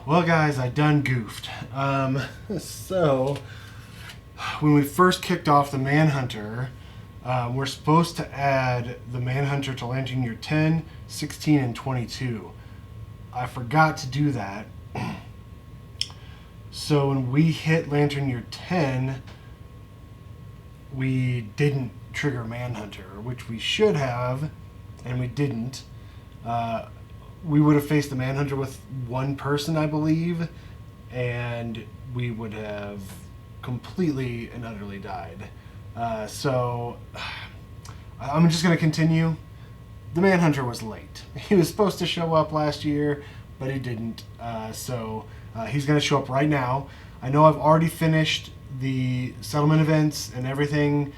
Well, guys, I done goofed. So, when we first kicked off the Manhunter, we're supposed to add the Manhunter to Lantern Year 10, 16, and 22. I forgot to do that. So when we hit Lantern Year 10, we didn't trigger Manhunter, which we should have, and we didn't. We would have faced the Manhunter with one person, I believe, and we would have completely and utterly died. So I'm just going to continue. The Manhunter was late. He was supposed to show up last year, but he didn't. So he's going to show up right now. I know I've already finished the settlement events and everything.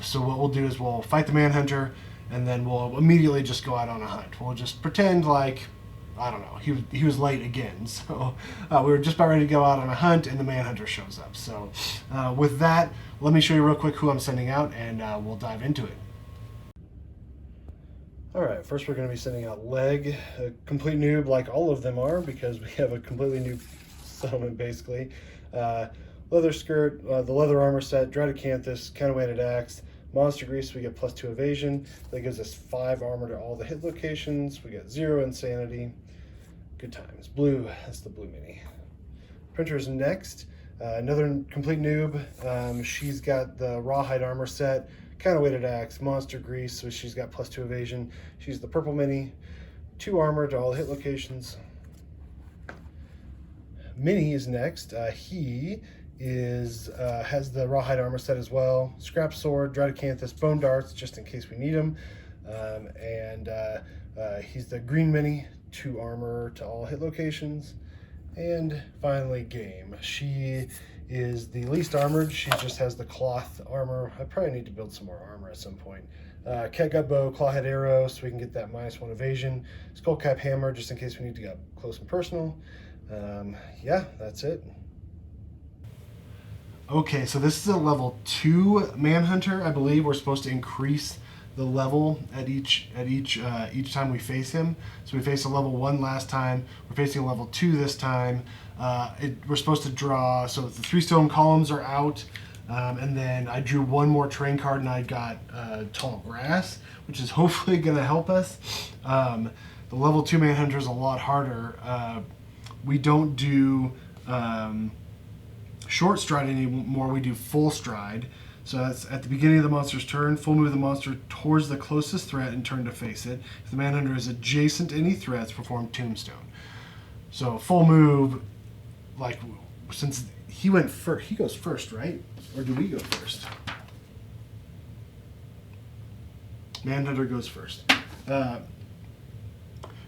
So what we'll do is we'll fight the Manhunter, and then we'll immediately just go out on a hunt. We'll just pretend like, I don't know, he was late again. So we were just about ready to go out on a hunt, and the Manhunter shows up. So with that, let me show you real quick who I'm sending out, and we'll dive into it. All right, first we're going to be sending out Leg, a complete noob like all of them are, because we have a completely new settlement basically. Leather skirt, the leather armor set, Dreadacanthus, counterweighted axe, monster grease, we get +2 evasion. That gives us 5 armor to all the hit locations. We get 0 insanity. Good times. Blue, that's the blue mini. Printer's next. Another complete noob. She's got the rawhide armor set, counterweighted axe, monster grease, so she's got +2 evasion. She's the purple mini. 2 armor to all the hit locations. Mini is next. He has the rawhide armor set as well. Scrap sword, Dreadacanthus, bone darts, just in case we need them. He's the green mini, 2 armor to all hit locations. And finally, Game. She is the least armored. She just has the cloth armor. I probably need to build some more armor at some point. Catgut bow, clawhead arrow, so we can get that -1 evasion. Skullcap hammer, just in case we need to get up close and personal. Yeah, that's it. Okay, so this is a level 2 Manhunter. I believe we're supposed to increase the level at each time we face him. So we faced a level 1 last time. We're facing a level 2 this time. We're supposed to draw, so the 3 stone columns are out, and then I drew 1 more terrain card, and I got tall grass, which is hopefully going to help us. The level 2 Manhunter is a lot harder. We don't do short stride anymore, we do full stride. So that's at the beginning of the monster's turn, full move the monster towards the closest threat and turn to face it. If the Manhunter is adjacent to any threats, perform Tombstone. So full move, like, since he went first, he goes first, right? Or do we go first? Manhunter goes first.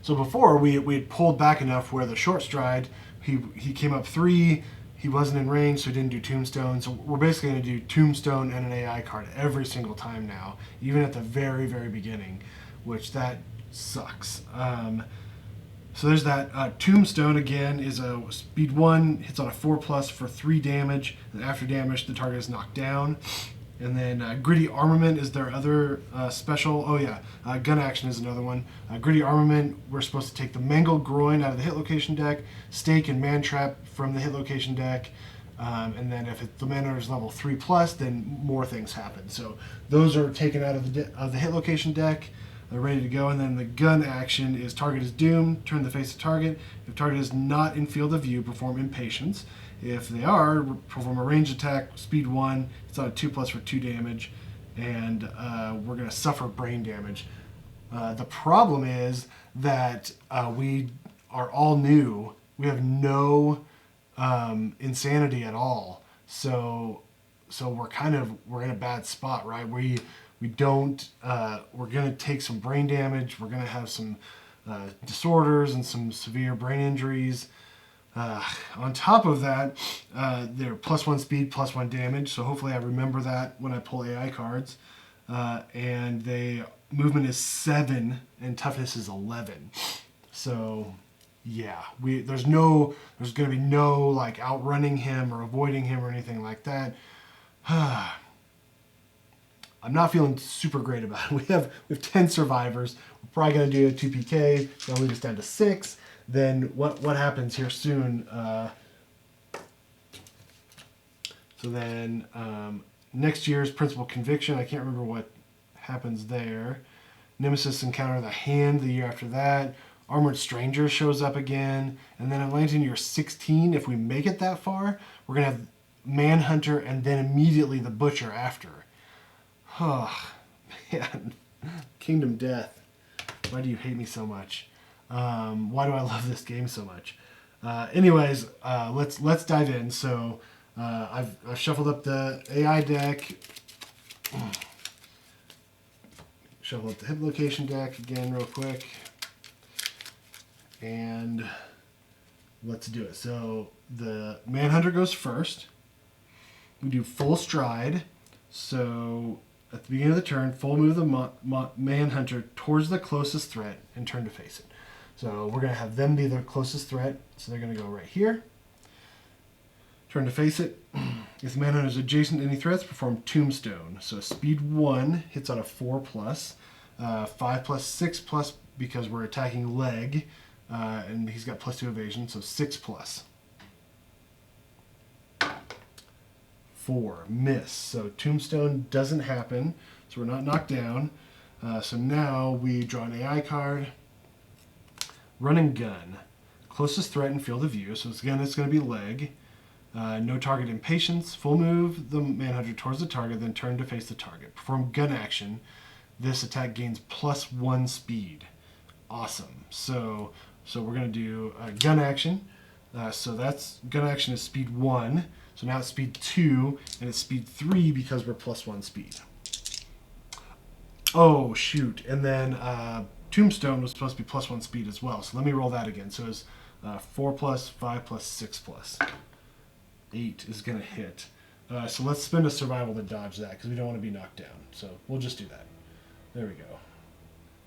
So before, we had pulled back enough where the short stride, he came up 3, he wasn't in range, so he didn't do Tombstone. So we're basically going to do Tombstone and an AI card every single time now, even at the very, very beginning, which that sucks. So there's that. Tombstone, again, is a speed 1, hits on a 4+ for 3 damage, and after damage, the target is knocked down. And then Gritty Armament is their other special. Oh yeah, Gun Action is another one. Gritty Armament, we're supposed to take the Mangled Groin out of the hit location deck, Stake and Man Trap from the hit location deck, and then if the Manhunter is level 3+, then more things happen. So those are taken out of the hit location deck. They're ready to go. And then the Gun Action is target is doomed, turn the face of target. If target is not in field of view, perform Impatience. If they are, perform a range attack, speed 1, it's on a 2+ for 2 damage, and we're going to suffer brain damage. The problem is that we are all new. We have no insanity at all. So we're in a bad spot, right? We don't, we're going to take some brain damage. We're going to have some disorders and some severe brain injuries. On top of that, they're +1 speed, +1 damage, so hopefully I remember that when I pull AI cards. And movement is 7 and toughness is 11. So yeah, there's going to be no like outrunning him or avoiding him or anything like that. I'm not feeling super great about it. We have 10 survivors. We're probably going to do a 2 PK. That'll leave us down to 6. then what happens here soon? So then next year's Principal Conviction, I can't remember what happens there. Nemesis Encounter the Hand the year after that. Armored Stranger shows up again. And then Atlantean year 16, if we make it that far, we're going to have Manhunter and then immediately the Butcher after. Oh, man. Kingdom Death. Why do you hate me so much? Why do I love this game so much? Anyways, let's dive in. So I've shuffled up the AI deck. Shuffle up the hip location deck again real quick. And let's do it. So the Manhunter goes first. We do full stride. So at the beginning of the turn, full move the Manhunter towards the closest threat and turn to face it. So we're going to have them be the closest threat. So they're going to go right here. Turn to face it. If the Manhunter is adjacent to any threats, perform Tombstone. So speed 1 hits on a 4+, 5+, 6+, because we're attacking leg, and he's got +2 evasion, so 6+. 4, miss. So Tombstone doesn't happen, so we're not knocked down. So now we draw an AI card. Run and gun. Closest threat and field of view, so again it's going to be leg. No target impatience. Full move the Manhunter towards the target, then turn to face the target. Perform gun action. This attack gains +1 speed. Awesome. So we're going to do gun action. So that's gun action is speed 1. So now it's speed 2, and it's speed 3 because we're +1 speed. Oh, shoot. And then Tombstone was supposed to be +1 speed as well. So let me roll that again. So it's 4+, 5+, 6+. 8 is going to hit. So let's spend a survival to dodge that because we don't want to be knocked down. So we'll just do that. There we go.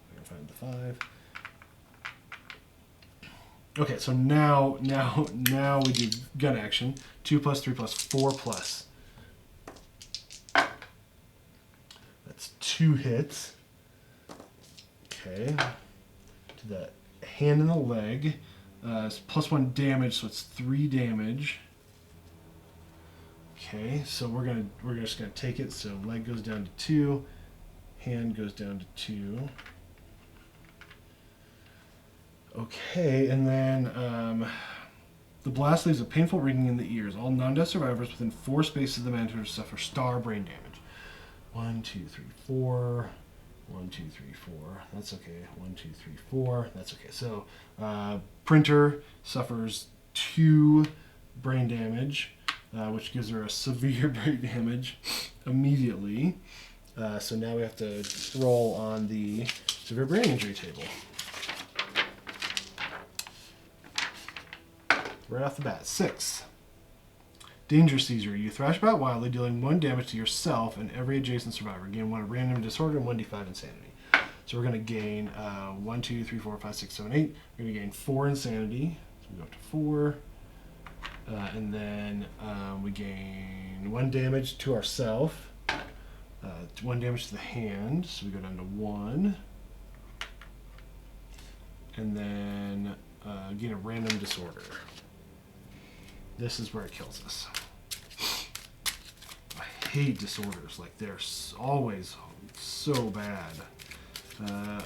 I'm going to find the 5. Okay, so now we do gun action. 2+, 3+, 4+. That's 2 hits. Okay. To the hand and the leg. It's +1 damage, so it's 3 damage. Okay, so we're just gonna take it. So leg goes down to 2, hand goes down to 2. Okay, and then the blast leaves a painful ringing in the ears. All non-death survivors within 4 spaces of the Manhunter suffer star brain damage. 1, 2, 3, 4. 1, 2, 3, 4. That's okay. 1, 2, 3, 4. That's okay. So Printer suffers 2 brain damage. Which gives her a severe brain damage immediately. So now we have to roll on the severe brain injury table. Right off the bat, 6. Danger Seizure. You thrash about wildly, dealing 1 damage to yourself and every adjacent survivor. Gain 1 random disorder and 1d5 insanity. So we're going to gain 1, 2, 3, 4, 5, 6, 7, 8. We're going to gain 4 insanity. So we go up to 4. And then we gain 1 damage to ourselves, 1 damage to the hand, so we go down to 1. And then gain a random disorder. This is where it kills us. I hate disorders, like they're always so bad.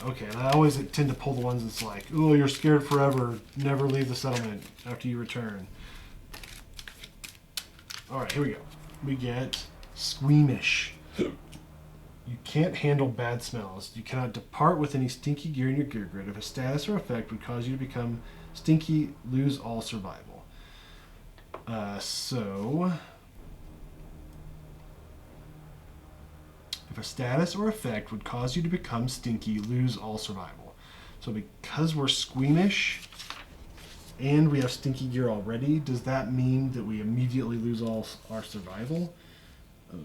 Okay, and I always tend to pull the ones that's like, oh, you're scared forever, never leave the settlement after you return. Alright, here we go. We get Squeamish. You can't handle bad smells. You cannot depart with any stinky gear in your gear grid. If a status or effect would cause you to become stinky, lose all survival. If a status or effect would cause you to become stinky, lose all survival. So because we're squeamish and we have stinky gear already, does that mean that we immediately lose all our survival? No,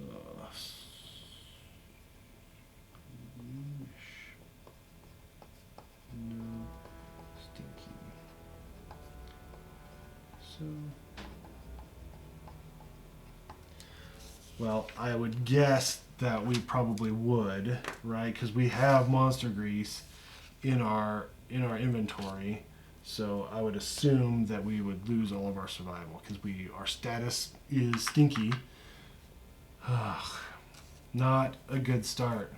stinky. So, well, I would guess that we probably would, right? Because we have monster grease in our inventory. So I would assume that we would lose all of our survival because our status is stinky. Ugh, not a good start.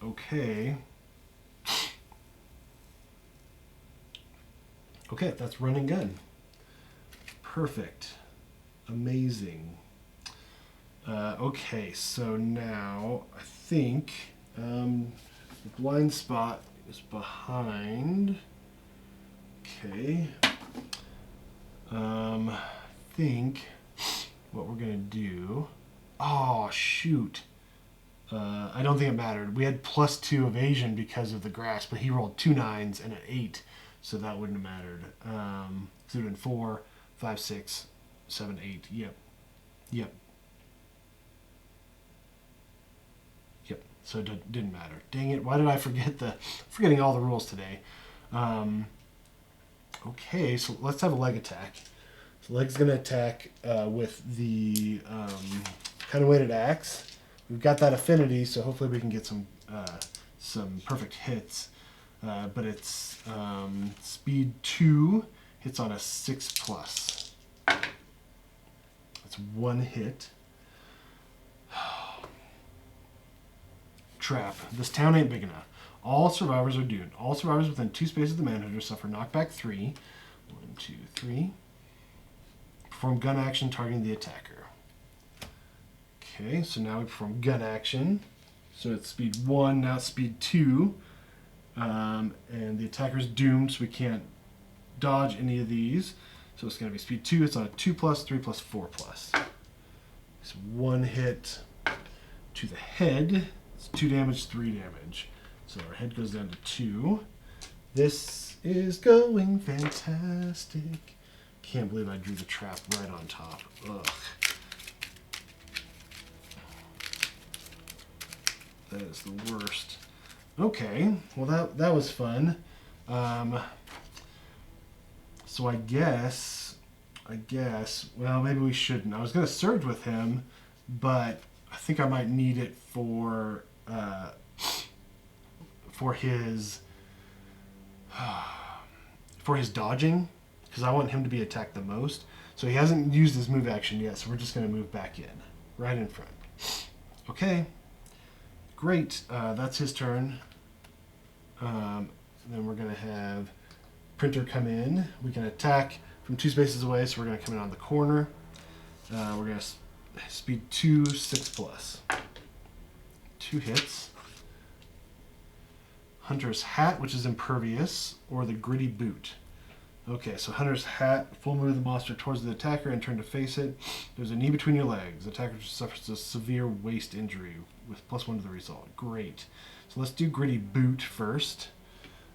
Okay. Okay, that's run and gun. Perfect. Amazing. Okay, so now I think the blind spot is behind. Okay. I think what we're gonna do. Oh shoot. I don't think it mattered. We had +2 evasion because of the grass, but he rolled 2 9s and an 8, so that wouldn't have mattered. So it would have been 4, 5, 6, 7, 8. Yep. Yep. Yep. So it didn't matter. Dang it! Why did I forgetting all the rules today? Okay, so let's have a leg attack. So leg's gonna attack with the kind of weighted axe. We've got that affinity, so hopefully we can get some perfect hits. But it's speed 2, hits on a 6+. That's 1 hit. Trap. This town ain't big enough. All survivors are doomed. All survivors within 2 spaces of the ManHunter suffer knockback 3. 1, 2, 3. Perform gun action targeting the attacker. Okay, so now we perform gun action. So it's speed 1, now it's speed 2. And the attacker's doomed, so we can't dodge any of these. So it's going to be speed 2. It's on a 2+, 3+, 4+. It's 1 hit to the head. It's 2 damage, 3 damage. So our head goes down to 2. This is going fantastic. Can't believe I drew the trap right on top. Ugh. That is the worst. Okay, well that was fun. So I guess, well, maybe we shouldn't. I was going to surge with him, but I think I might need it for his dodging, because I want him to be attacked the most. So he hasn't used his move action yet, so we're just going to move back in, right in front. Okay. Great, that's his turn. Then we're going to have Printer come in. We can attack from 2 spaces away, so we're going to come in on the corner. We're going to speed 2, 6+. 2 hits. Hunter's Hat, which is impervious, or the Gritty Boot. Okay, so Hunter's Hat, full move the monster towards the attacker and turn to face it. There's a knee between your legs. The attacker suffers a severe waist injury with +1 to the result. Great. So let's do Gritty Boot first.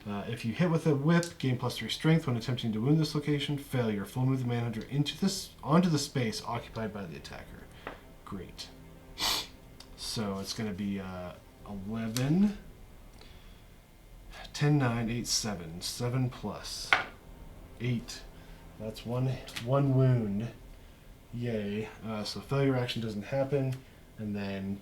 If you hit with a whip, gain +3 strength when attempting to wound this location. Failure. Full move the Manhunter onto the space occupied by the attacker. Great. So it's going to be 11, 10, 9, 8, 7. 7+. 8. That's one wound. Yay. So failure action doesn't happen. And then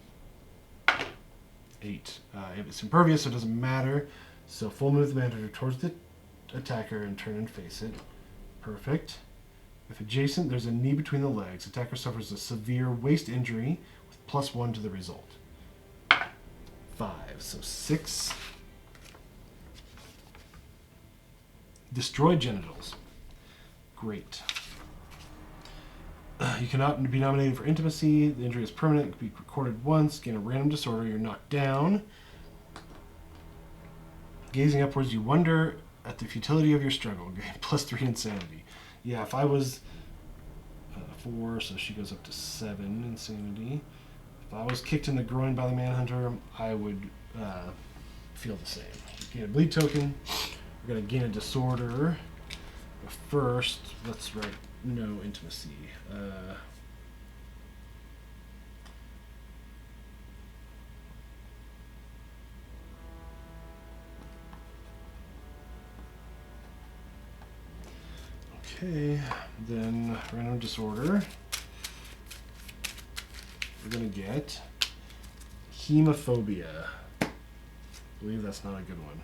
8. If it's impervious, so it doesn't matter. So full move the Manhunter towards the attacker and turn and face it. Perfect. If adjacent, there's a knee between the legs. Attacker suffers a severe waist injury with +1 to the result. 5. So 6. Destroy genitals. Great. You cannot be nominated for intimacy. The injury is permanent. It can be recorded once. Gain a random disorder. You're knocked down. Gazing upwards, you wonder at the futility of your struggle. Gain +3 insanity. Yeah, if I was 4, so she goes up to 7 insanity. If I was kicked in the groin by the Manhunter, I would feel the same. Gain a bleed token. We're going to gain a disorder. But first, let's write no intimacy. Okay, then random disorder. We're going to get hemophobia. I believe that's not a good one.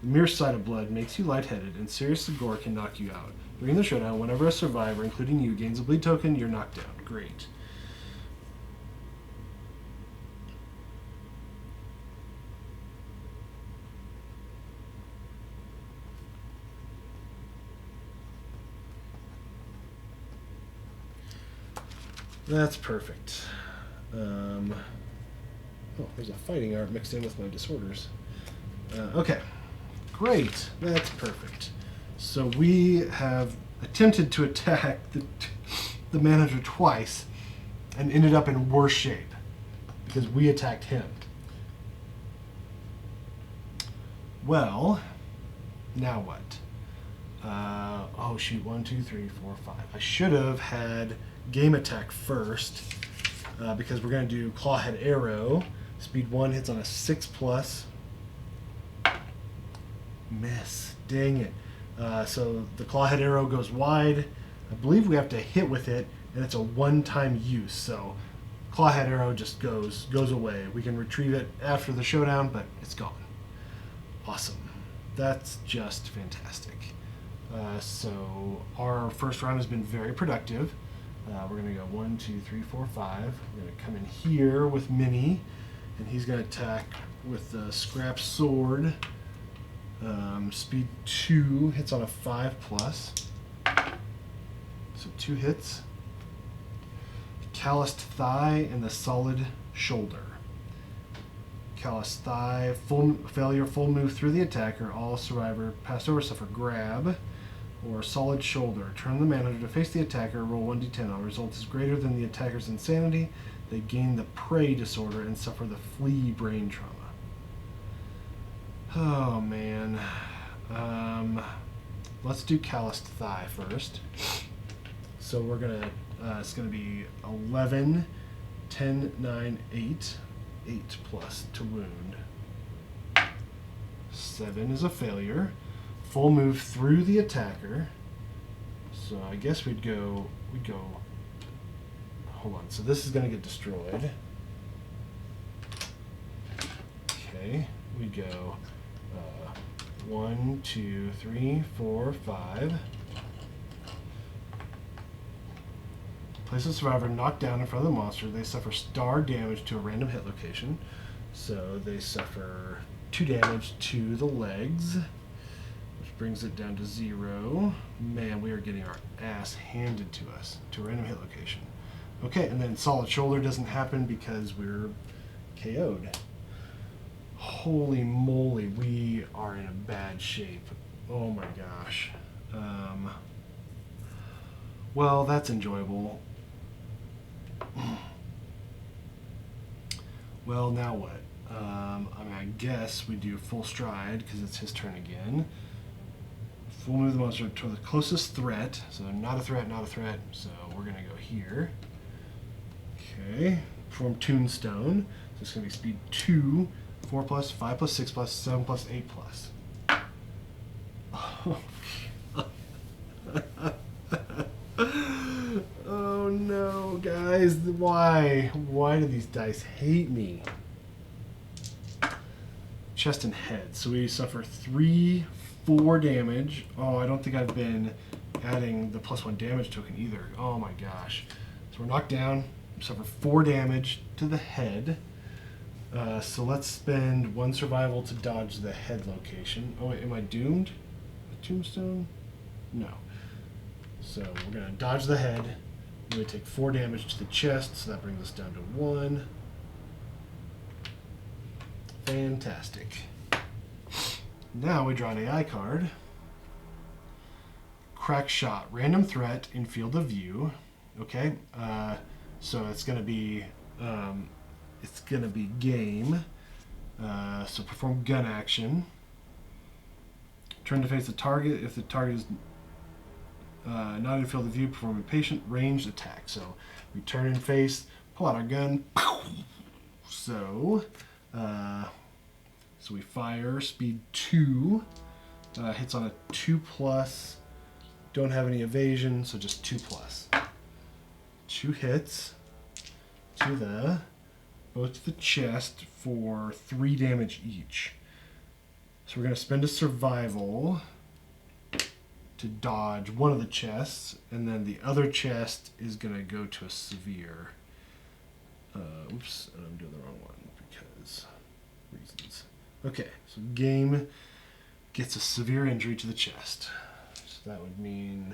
The mere sight of blood makes you lightheaded, and serious gore can knock you out. During the showdown, whenever a survivor, including you, gains a bleed token, you're knocked down. Great. That's perfect. Oh, there's a fighting art mixed in with my disorders. Okay, great. That's perfect. So we have attempted to attack the ManHunter twice and ended up in worse shape because we attacked him. Well, now what? Oh shoot, 1, 2, 3, 4, 5. I should have had game attack first because we're going to do Clawhead Arrow. Speed 1 hits on a 6+. Miss. Dang it. So the Clawhead Arrow goes wide. I believe we have to hit with it, and it's a one-time use. So Clawhead Arrow just goes away. We can retrieve it after the showdown, but it's gone. Awesome. That's just fantastic. So our first round has been very productive. We're going to go 1, 2, 3, 4, 5. We're going to come in here with Minnie, and he's going to attack with the Scrap Sword. Speed 2 hits on a 5+. So 2 hits. Calloused Thigh and the Solid Shoulder. Calloused Thigh, full failure, full move through the attacker. All survivor passed over suffer grab. Or Solid Shoulder. Turn the ManHunter to face the attacker, roll 1d10. On result is greater than the attacker's insanity. They gain the Prey disorder and suffer the Flea brain trauma. Oh man. Let's do Calloused Thigh first. So we're gonna, it's gonna be 11, 10, 9, 8. 8+ to wound. 7 is a failure. Full move through the attacker. So I guess we'd go, hold on, so this is gonna get destroyed. Okay, we go 1, 2, 3, 4, 5. Place a survivor knocked down in front of the monster. They suffer star damage to a random hit location. So they suffer 2 damage to the legs, which brings it down to 0. Man, we are getting our ass handed to us to a random hit location. Okay, and then Solid Shoulder doesn't happen because we're KO'd. Holy moly, we are in a bad shape. Oh my gosh. Well, that's enjoyable. Well, now what? I mean, I guess we do full stride because it's his turn again. Full move the monster to the closest threat. So not a threat, not a threat. So we're going to go here. Okay. Perform Tombstone. So it's going to be speed 2, 4+, 5+, 6+, 7+, 8+. Oh no, guys. Why? Why do these dice hate me? Chest and head. So we suffer 3, 4 damage. Oh, I don't think I've been adding the +1 damage token either. Oh my gosh. So we're knocked down. We suffer 4 damage to the head. So let's spend 1 survival to dodge the head location. Oh wait, am I doomed? A tombstone? No. So we're going to dodge the head. We're going to take 4 damage to the chest, so that brings us down to 1. Fantastic. Now we draw an AI card. Crack Shot. Random threat in field of view. Okay. So it's going to be game. So perform gun action. Turn to face the target. If the target is not in field of view, perform a patient ranged attack. So we turn and face, pull out our gun. So we fire, speed 2, hits on a 2+, don't have any evasion, so just 2+. 2 hits to both to the chest for 3 damage each. So we're going to spend a survival to dodge one of the chests, and then the other chest is going to go to a severe. Oops, I'm doing the wrong one because reasons. Okay, so game gets a severe injury to the chest. So that would mean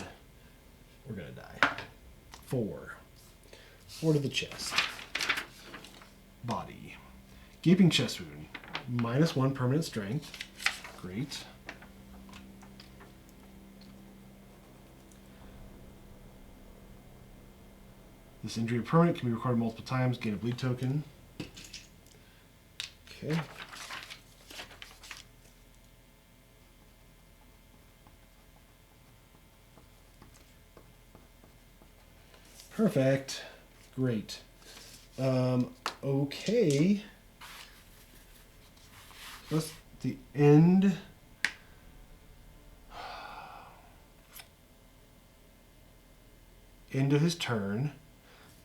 we're going to die. 4. 4 to the chest. Body. Gaping chest wound. -1 permanent strength. Great. This injury permanent can be recorded multiple times. Gain a bleed token. Okay. Perfect. Great. Okay. That's the end. End of his turn.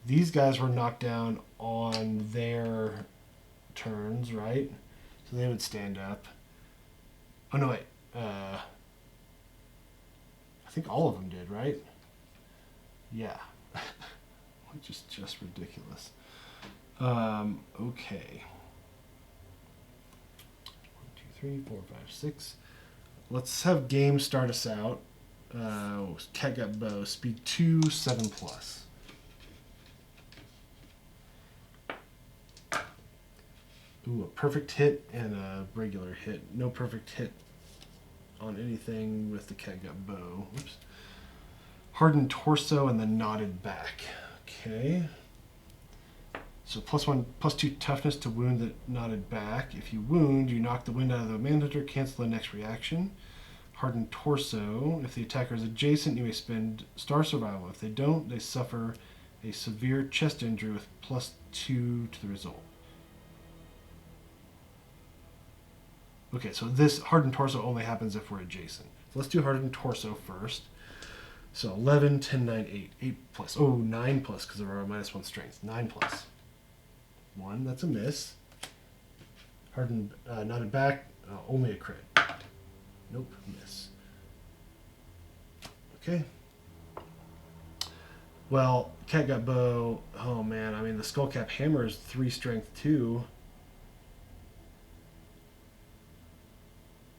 These guys were knocked down on their turns, right? So they would stand up. Oh, no, wait. I think all of them did, right? Yeah. Which is just ridiculous. Okay. 1, 2, 3, 4, 5, 6. Let's have game start us out. Catgut bow, speed 2, 7+. Ooh, a perfect hit and a regular hit. No perfect hit on anything with the catgut bow. Oops. Hardened torso and the knotted back. Okay. So +1, +2 toughness to wound the knotted back. If you wound, you knock the wind out of the ManHunter, cancel the next reaction. Hardened torso. If the attacker is adjacent, you may spend star survival. If they don't, they suffer a severe chest injury with +2 to the result. Okay, so this hardened torso only happens if we're adjacent. So let's do hardened torso first. So 11, 10, 9, 8. 8+. Oh, 9+, because of our -1 strength. 9+. 1, that's a miss. Hardened, knotted back, only a crit. Nope, miss. Okay. Well, catgut bow, oh man, I mean, the skullcap hammer is 3 strength too.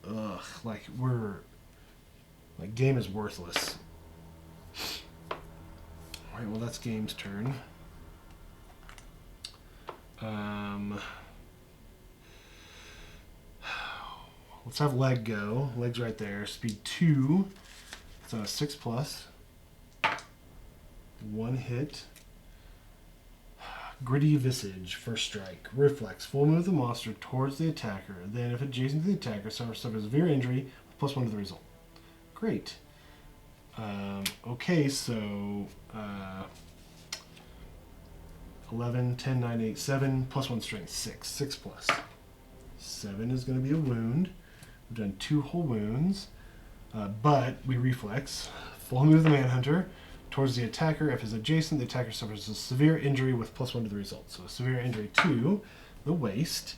Ugh, like game is worthless. Alright, well that's game's turn. Let's have leg go. Leg's right there. Speed 2. It's on a 6+. 1 hit. Gritty Visage, first strike. Reflex, full move the monster towards the attacker. Then, if adjacent to the attacker, suffers a severe injury, +1 to the result. Great. Okay, so 11, 10, 9, 8, 7, +1 strength, 6. 6+. 7 is going to be a wound. We've done 2 whole wounds, but we reflex. Full move the ManHunter towards the attacker. If it's adjacent, the attacker suffers a severe injury with +1 to the result. So a severe injury to the waist,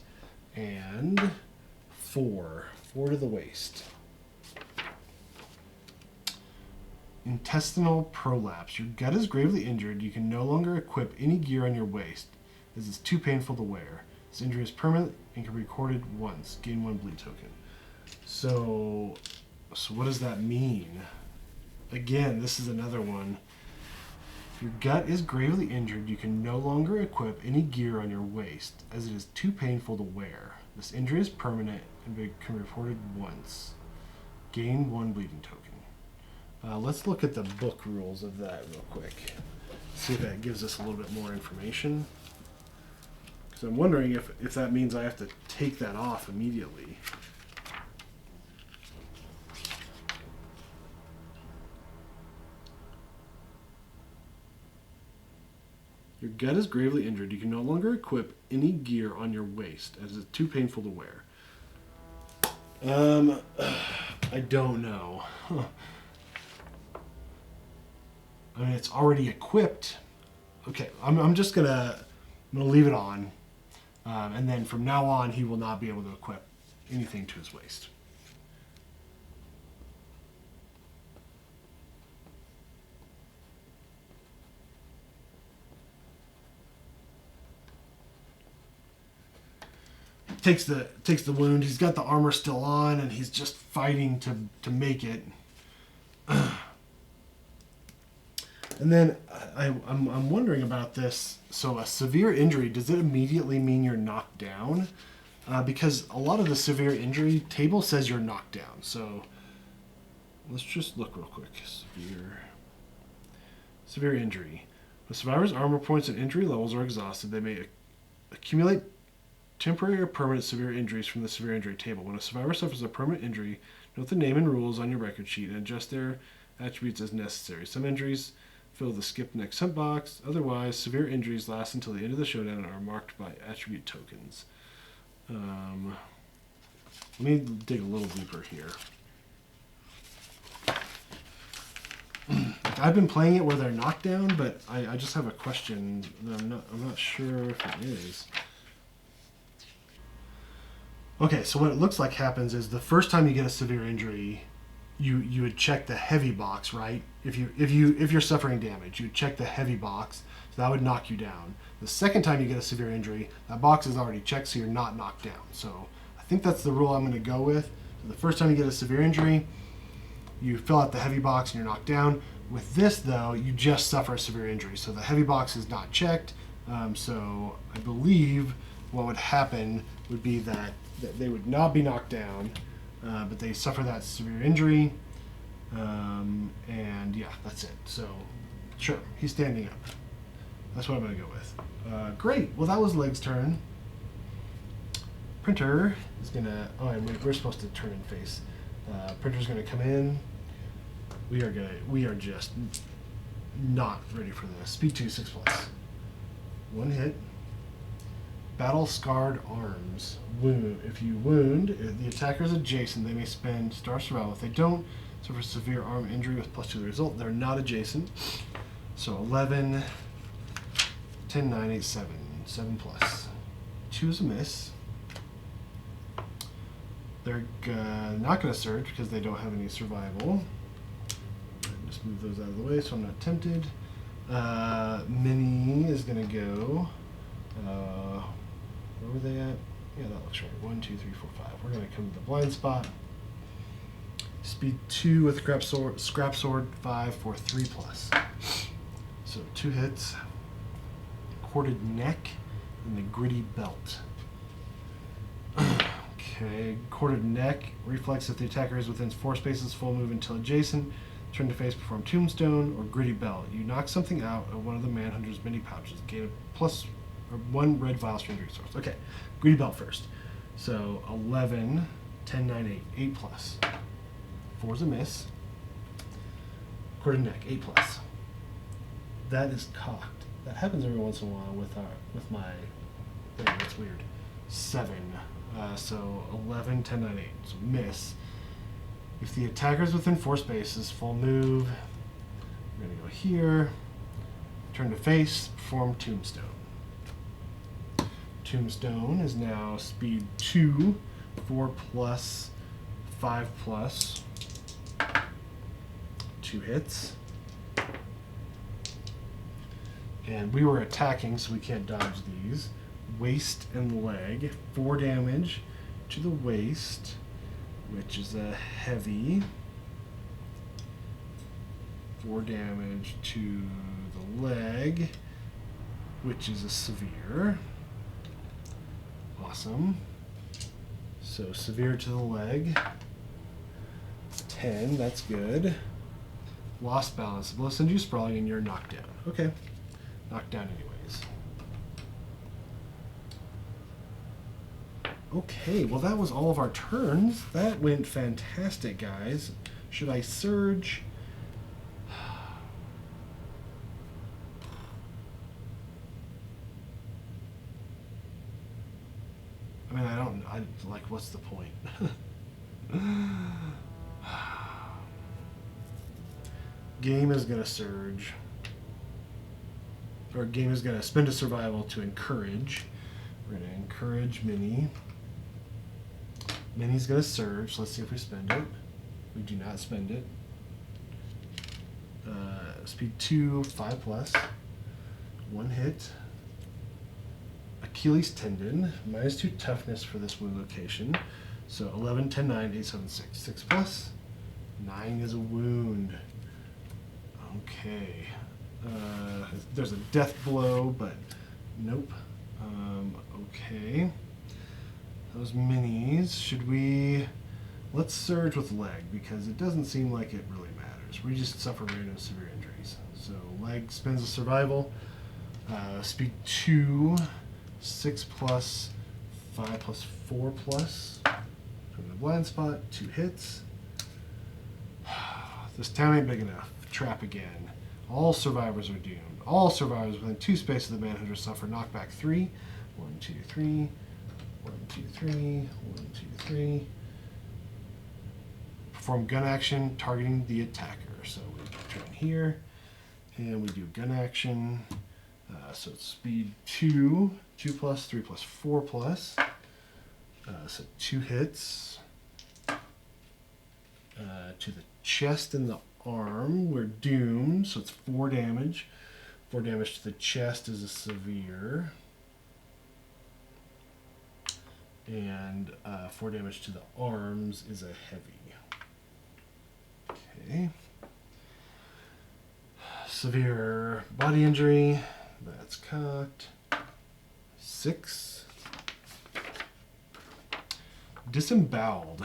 and 4. 4 to the waist. Intestinal prolapse. Your gut is gravely injured. You can no longer equip any gear on your waist, as it's too painful to wear. This injury is permanent and can be recorded once. Gain 1 bleed token. So what does that mean? Again, this is another one. If your gut is gravely injured, you can no longer equip any gear on your waist, as it is too painful to wear. This injury is permanent and can be reported once. Gain 1 bleeding token. Let's look at the book rules of that real quick. See if that gives us a little bit more information. Because I'm wondering if that means I have to take that off immediately. Your gut is gravely injured. You can no longer equip any gear on your waist, as it's too painful to wear. I don't know. I mean, it's already equipped. Okay, I'm just gonna leave it on, and then from now on, he will not be able to equip anything to his waist. takes the wound. He's got the armor still on, and he's just fighting to make it. And then I'm wondering about this. So a severe injury, does it immediately mean you're knocked down? Because a lot of the severe injury table says you're knocked down. So let's just look real quick. Severe injury. When survivor's armor points and injury levels are exhausted, they may accumulate temporary or permanent severe injuries from the severe injury table. When a survivor suffers a permanent injury, note the name and rules on your record sheet and adjust their attributes as necessary. Some injuries fill the skip next hunt box. Otherwise, severe injuries last until the end of the showdown and are marked by attribute tokens. Let me dig a little deeper here. I've been playing it where they're knocked down, but I just have a question that I'm not sure if it is. Okay, so what it looks like happens is the first time you get a severe injury, you would check the heavy box, right? If you're suffering damage, you would check the heavy box, so that would knock you down. The second time you get a severe injury, that box is already checked, so you're not knocked down. So I think that's the rule I'm going to go with. So the first time you get a severe injury, you fill out the heavy box and you're knocked down. With this, though, you just suffer a severe injury, so the heavy box is not checked. So I believe what would happen would be that they would not be knocked down, but they suffer that severe injury, and yeah, that's it. So sure, he's standing up. That's what I'm going to go with. Great. Well, that was Leg's turn. Printer is going to... Oh, and we're supposed to turn and face. Printer's going to come in. We are just not ready for this. Speed 2, 6+. One hit. Battle Scarred Arms. Wound. If you wound, if the attacker is adjacent, they may spend Star Survival. If they don't, suffer severe arm injury with +2 to the result. They're not adjacent. So 11, 10, 9, 8, 7. 7+. 2 is a miss. They're not going to surge because they don't have any survival. Just move those out of the way so I'm not tempted. Mini is going to go. Where were they at? Yeah, that looks right. 1, 2, 3, 4, 5. We're going to come to the blind spot. Speed 2 with scrap sword 5 for 3+. So 2 hits. Corded neck and the gritty belt. Okay, corded neck. Reflex if the attacker is within 4 spaces, full move until adjacent. Turn to face, perform tombstone or gritty belt. You knock something out of one of the ManHunter's mini pouches. Gain a +1 red vial stream resource. Okay, gritty belt first. So 11, 10, 9, 8. 8+. 4 is a miss. Corded neck, 8+. That is cocked. That happens every once in a while with my thing. That's weird. 7. So 11, 10, 9, 8. So miss. If the attacker is within 4 spaces, full move. We're going to go here. Turn to face, perform tombstone. Tombstone is now speed 2, 4+, 5+. 2 hits. And we were attacking, so we can't dodge these. Waist and leg. 4 damage to the waist, which is a heavy. 4 damage to the leg, which is a severe. Awesome. So severe to the leg. 10, that's good. Lost balance. We'll send you sprawling and you're knocked down. Okay. Knocked down anyways. Okay, well that was all of our turns. That went fantastic, guys. Should I surge? I mean, what's the point? Game is gonna surge. Or game is gonna spend a survival to encourage. We're gonna encourage Mini. Mini's gonna surge. Let's see if we spend it. We do not spend it. Speed 2, 5+. 1 hit. A Achilles tendon, -2 toughness for this wound location. So 11, 10, 9, 8, 7, 6. 6 plus. 9 is a wound. Okay. There's a death blow, but nope. Okay. Those minis, should we... Let's surge with leg, because it doesn't seem like it really matters. We just suffer random severe injuries. So leg spins a survival. Speed 2, 6 plus, 5 plus, 4 plus. From the blind spot, 2 hits. This town ain't big enough. Trap again. All survivors are doomed. All survivors within 2 spaces of the ManHunter suffer knockback 3. 1, 2, 3. 1, 2, 3. 1, 2, 3. Perform gun action targeting the attacker. So we turn here, and we do gun action. So it's speed 2, 2 plus, 3 plus, 4 plus. So 2 hits. To the chest and the arm, we're doomed, so it's 4 damage. 4 damage to the chest is a severe. And 4 damage to the arms is a heavy. Okay. Severe body injury, that's cocked. 6. Disemboweled.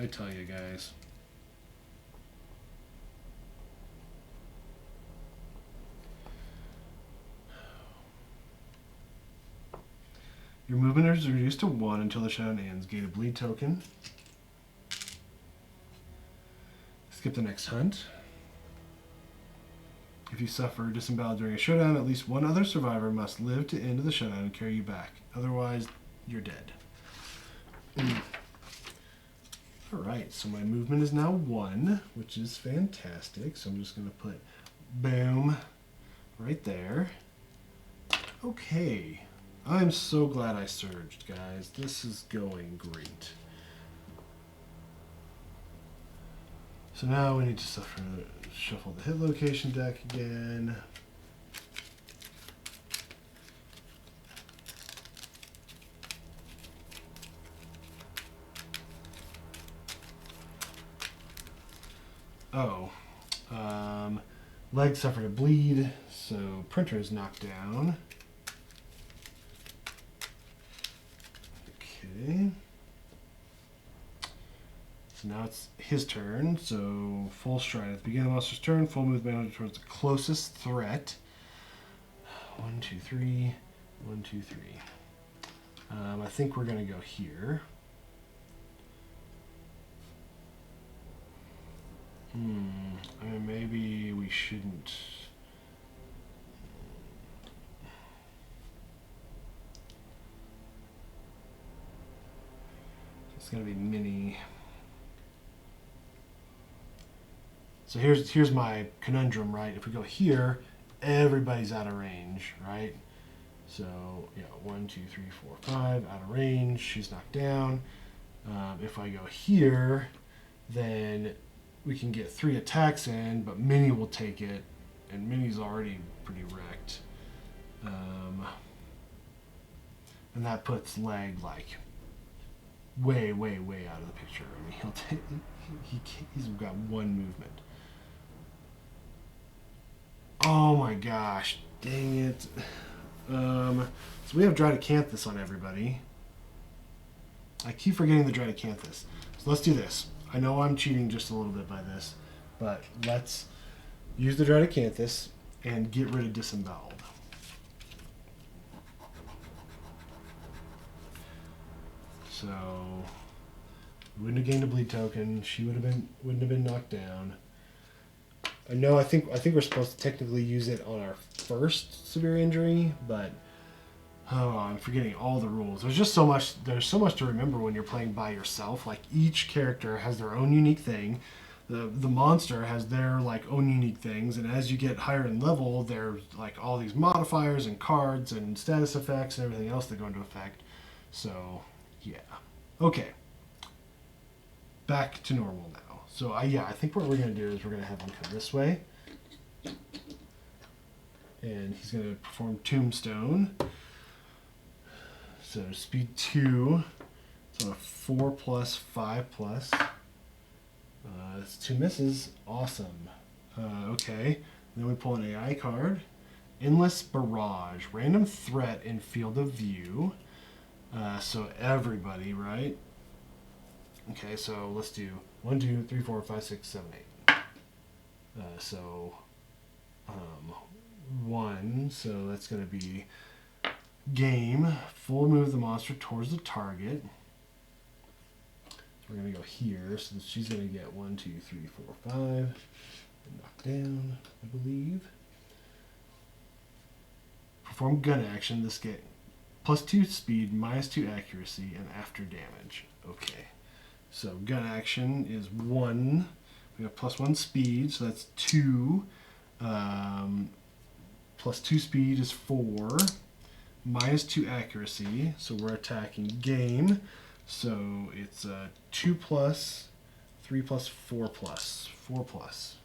I tell you guys. Your movement is reduced to 1 until the showdown ends. Gain a bleed token. Skip the next hunt. If you suffer disemboweled during a showdown, at least one other survivor must live to end of the showdown and carry you back. Otherwise, you're dead. Alright, so my movement is now 1, which is fantastic. So I'm just going to put boom right there. Okay. I'm so glad I surged, guys. This is going great. So now we need to shuffle the hit location deck again. Oh, leg suffered a bleed, so printer is knocked down. Okay. So now it's his turn, so full stride. At the beginning of the monster's turn, full movement towards the closest threat. 1, 2, 3. 1, 2, 3. I think we're going to go here. I mean, maybe we shouldn't. It's going to be mini. So here's my conundrum, right? If we go here, everybody's out of range, right? So yeah, 1, 2, 3, 4, 5 out of range. She's knocked down. If I go here, then we can get 3 attacks in, but Minnie will take it, and Minnie's already pretty wrecked. And that puts leg like way, way, way out of the picture. I mean, he's got 1 movement. Oh my gosh, dang it. So we have Dradocanthus on everybody. I keep forgetting the Dradocanthus. So let's do this. I know I'm cheating just a little bit by this, but let's use the Dradocanthus and get rid of Disemboweled. So wouldn't have gained a bleed token. She wouldn't have been knocked down. I know. I think we're supposed to technically use it on our first severe injury, but oh, I'm forgetting all the rules. There's just so much. There's so much to remember when you're playing by yourself. Like each character has their own unique thing. The monster has their like own unique things, and as you get higher in level, there's like all these modifiers and cards and status effects and everything else that go into effect. So yeah, okay. Back to normal now. So yeah, I think what we're going to do is we're going to have him come this way. And he's going to perform Tombstone. So speed 2. It's on a 4+, 5+. That's 2 misses. Awesome. Okay. Then we pull an AI card. Endless Barrage. Random threat in field of view. So everybody, right? Okay, so let's do 1, 2, 3, 4, 5, 6, 7, 8. So 1. So that's going to be game. Full move the monster towards the target. We're going to go here, so she's going to get 1, 2, 3, 4, 5. And knock down, I believe. Perform gun action. This get +2 speed, -2 accuracy, and after damage. Okay. So gun action is 1. We have +1 speed, so that's 2. +2 speed is 4. -2 accuracy, so we're attacking game. So it's 2+, 3+, 4+. 4+.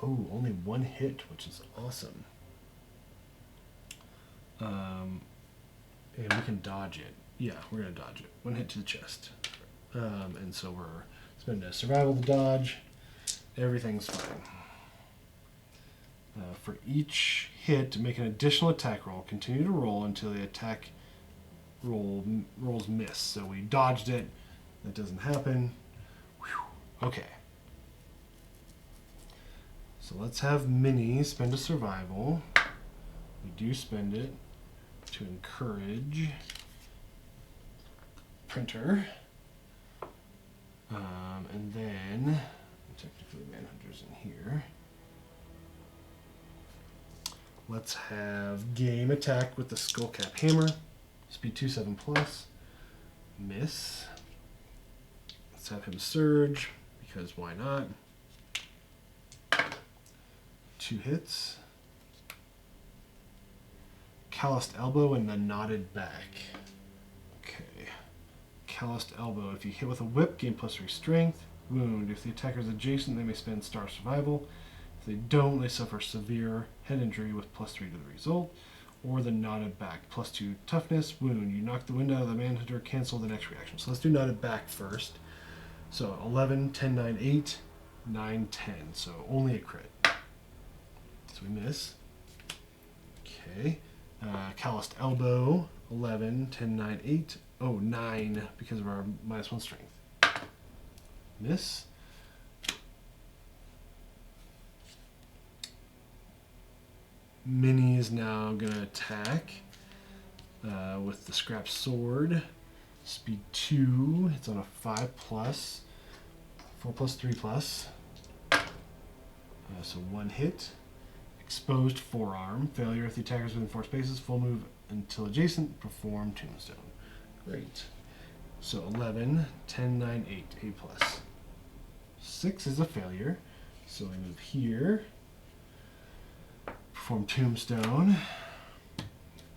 Oh, only 1 hit, which is awesome. And we can dodge it. Yeah, we're going to dodge it. 1 hit to the chest. And so we're spending a survival to dodge. Everything's fine. For each hit, make an additional attack roll. Continue to roll until the attack rolls miss. So we dodged it. That doesn't happen. Whew. Okay. So let's have Minnie spend a survival. We do spend it to encourage Printer. And then, technically ManHunter's in here. Let's have game attack with the Skullcap Hammer. Speed 2, 7+. Miss. Let's have him surge, because why not? 2 hits. Calloused Elbow and the Knotted Back. Okay. Calloused Elbow. If you hit with a whip, gain +3 strength. Wound. If the attacker is adjacent, they may spend Star Survival. If they don't, they suffer severe head injury with +3 to the result. Or the Knotted Back. +2 toughness. Wound. You knock the wind out of the Manhunter, cancel the next reaction. So let's do Knotted Back first. So 11, 10, 9, 8, 9, 10. So only a crit. So we miss. Okay. Calloused Elbow. 11, 10, 9, 8. Oh, 9 because of our -1 strength. Miss. Minnie is now going to attack with the Scrap Sword. Speed 2. It's on a 5+. 4+, 3+. So 1 hit. Exposed forearm. Failure if the attacker is within 4 spaces. Full move until adjacent. Perform Tombstone. Great. So 11, 10, 9, 8. 8+. 6 is a failure. So we move here. Perform Tombstone.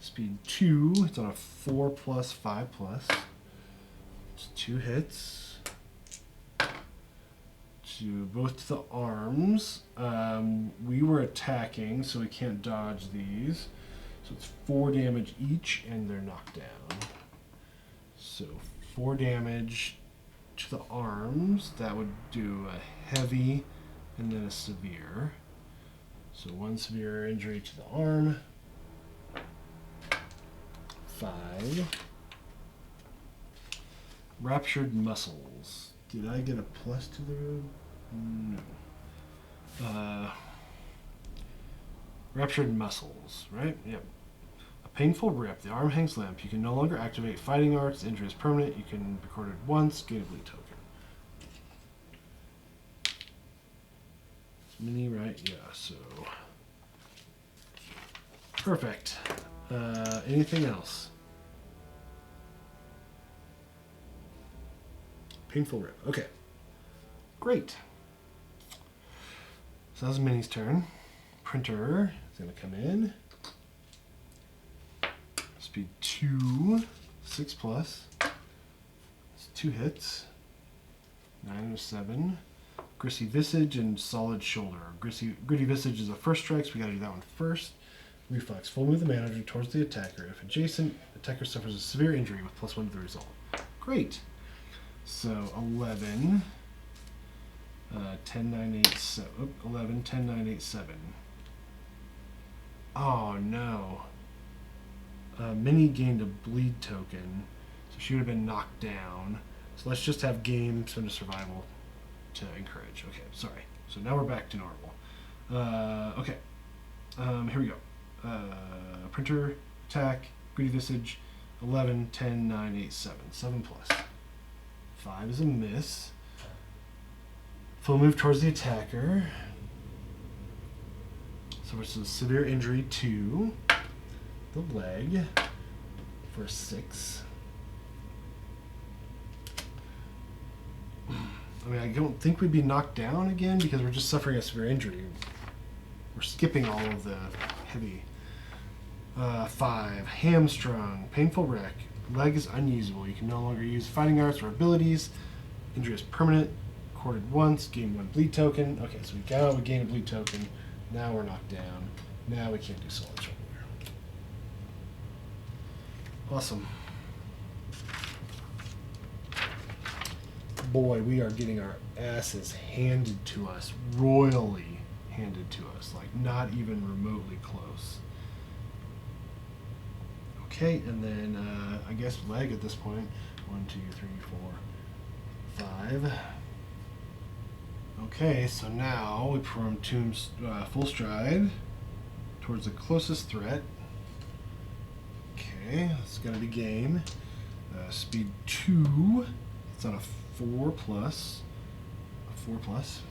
Speed 2. It's on a 4+, 5+. It's 2 hits. Both to the arms. We were attacking, so we can't dodge these. So it's 4 damage each, and they're knocked down. So 4 damage to the arms. That would do a heavy and then a severe. So 1 severe injury to the arm. 5. Ruptured muscles. Did I get a plus to the road? No. Ruptured muscles, right? Yep. A painful rip. The arm hangs limp. You can no longer activate fighting arts. The injury is permanent. You can record it once. Get a bleed token. Mini, right? Yeah, so. Perfect. Anything else? Painful rip. Okay. Great. So that was Minnie's turn. Printer is going to come in. Speed 2, 6+. It's 2 hits. 9 and a 7. Gritty Visage and Solid Shoulder. Gritty Visage is a first strike, so we gotta do that one first. Reflex. Full move the manager towards the attacker. If adjacent, attacker suffers a severe injury with +1 to the result. Great. So 11, 10, 9, 8, 7. 11, 10, 9, 8, 7. Oh no. Minnie gained a bleed token, so she would have been knocked down. So let's just have game spend a survival to encourage. Okay, sorry. So now we're back to normal. Okay. Here we go. Printer, attack, Gritty Visage, 11, 10, 9, 8, 7. 7 plus. 5 is a miss. Full move towards the attacker. So it's a severe injury to the leg for a 6. I mean, I don't think we'd be knocked down again because we're just suffering a severe injury. We're skipping all of the heavy. 5. Hamstrung. Painful wreck. Leg is unusable. You can no longer use fighting arts or abilities. Injury is permanent. Recorded once. Gain 1 bleed token. Okay, so we got out, we gained a bleed token. Now we're knocked down. Now we can't do solid shoulder. Awesome. Boy, we are getting our asses handed to us. Royally handed to us. Like, not even remotely close. Okay, and then I guess leg at this point. 1, 2, 3, 4, 5. Okay, so now we perform full stride towards the closest threat. Okay, that's gonna be game. Speed 2. It's on a 4 plus. A 4 plus.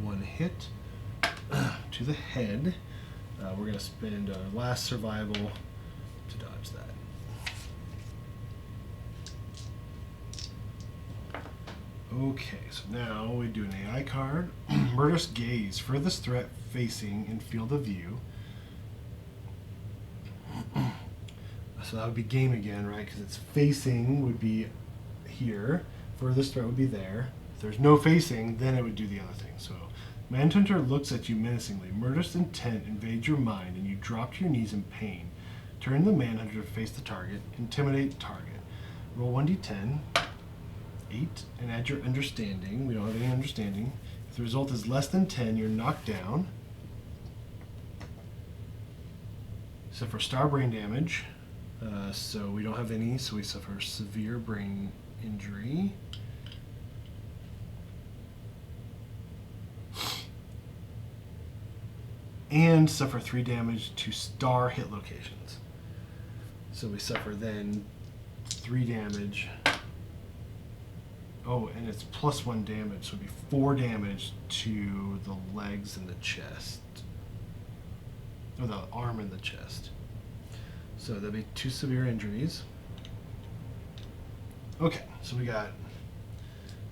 1 hit to the head. We're gonna spend our last survival to dodge that. Okay, so now we do an AI card. Murderous Gaze. Furthest threat facing in field of view. So that would be game again, right? Because it's facing would be here. Furthest threat would be there. If there's no facing, then it would do the other thing. So ManHunter looks at you menacingly. Murderous intent invades your mind, and you drop to your knees in pain. Turn the ManHunter to face the target. Intimidate target. Roll 1d10. 8, and add your understanding. We don't have any understanding. If the result is less than 10, you're knocked down. Suffer star brain damage. So we don't have any, so we suffer severe brain injury. And suffer 3 damage to star hit locations. So we suffer then 3 damage. Oh, and it's +1 damage, so it'd be 4 damage to the legs and the chest. Or the arm and the chest. So that'd be 2 severe injuries. Okay, so we got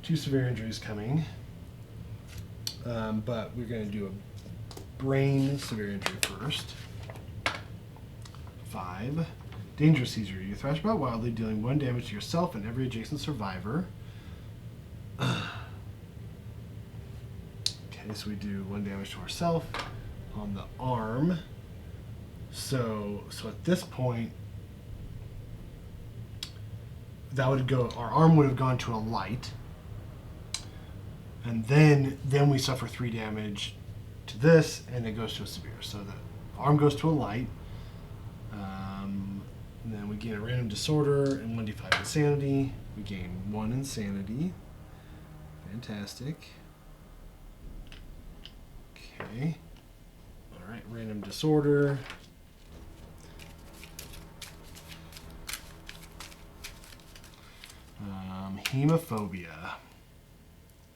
2 severe injuries coming. But we're going to do a brain severe injury first. 5. Dangerous seizure. You thrash about wildly, dealing 1 damage to yourself and every adjacent survivor. Okay, so we do 1 damage to ourselves on the arm. So at this point, that would go. Our arm would have gone to a light, and then we suffer 3 damage to this, and it goes to a severe. So the arm goes to a light. And then we gain a random disorder and 1d5 insanity. We gain 1 insanity. Fantastic. Okay. All right, random disorder. Hemophobia.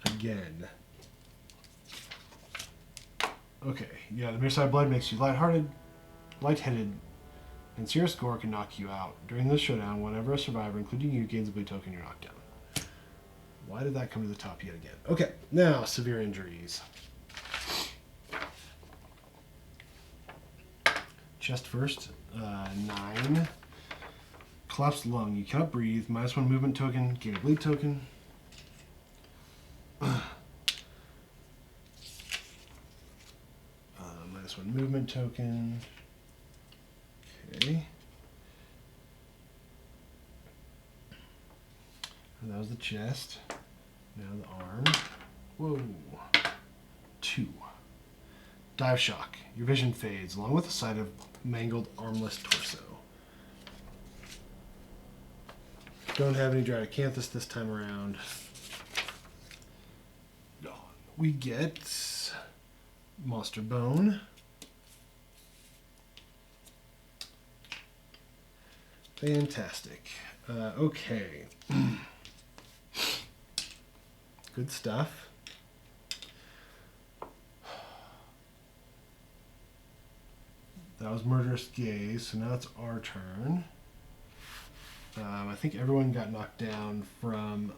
Again. Okay, yeah, the mere sight of blood makes you lightheaded, and serious gore can knock you out. During this showdown, whenever a survivor, including you, gains a bleed token, you're knocked down. Why did that come to the top yet again? Okay, now severe injuries. Chest first, 9. Collapsed lung. You cannot breathe. -1 movement token. Gain a bleed token. this one. Movement token. Okay. And that was the chest. Now the arm. Whoa. 2. Dive shock. Your vision fades, along with the sight of mangled, armless torso. Don't have any Dracacanthus this time around. We get Monster Bone. Fantastic. Okay. Good stuff. That was Murderous Gaze, so now it's our turn. I think everyone got knocked down from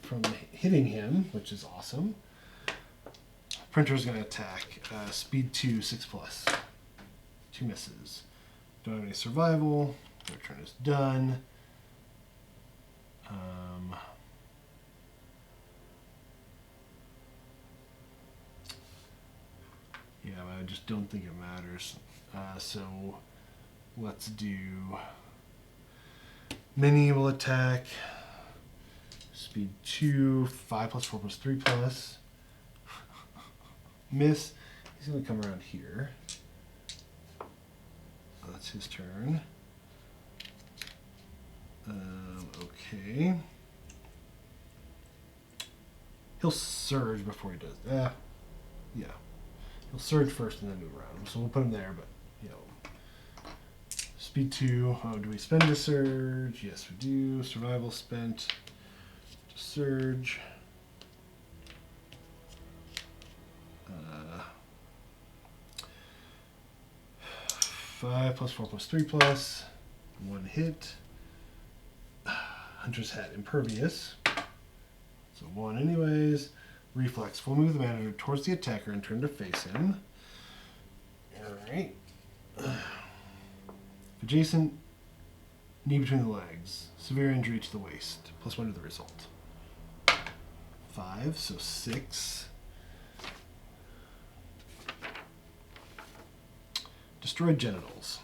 from hitting him, which is awesome. Printer's going to attack. Speed 2, 6+. 2 misses. Don't have any survival. Their turn is done. Yeah, but I just don't think it matters. So let's do Mini will attack. Speed 2, 5+, 4+, 3+. Miss. He's going to come around here. That's his turn. Okay. He'll surge before he does. Yeah. He'll surge first and then move around. So we'll put him there, but, you know. Speed 2. Oh, do we spend a surge? Yes, we do. Survival spent. Surge. 5+, 4+, 3+. 1 hit. Hunter's Hat, Impervious. So 1 anyways. Reflex. Full move the manager towards the attacker and turn to face him. Alright. Adjacent. Knee between the legs. Severe injury to the waist. +1 to the result. 5, so 6. Destroyed genitals.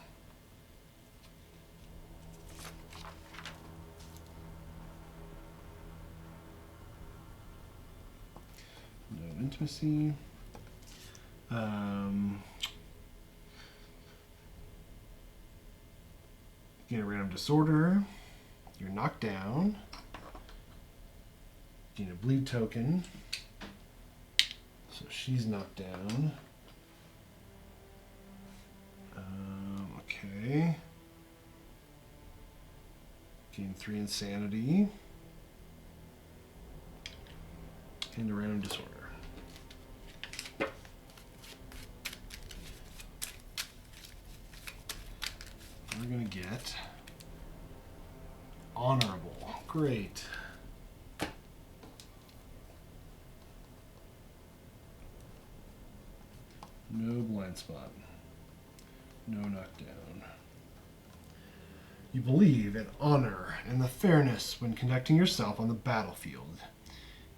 No intimacy. Get a random disorder. You're knocked down. Gain a bleed token. So she's knocked down. Okay. Gain 3 insanity. And a random disorder. We're going to get honorable. Great. No blind spot. No knockdown. You believe in honor and the fairness when conducting yourself on the battlefield.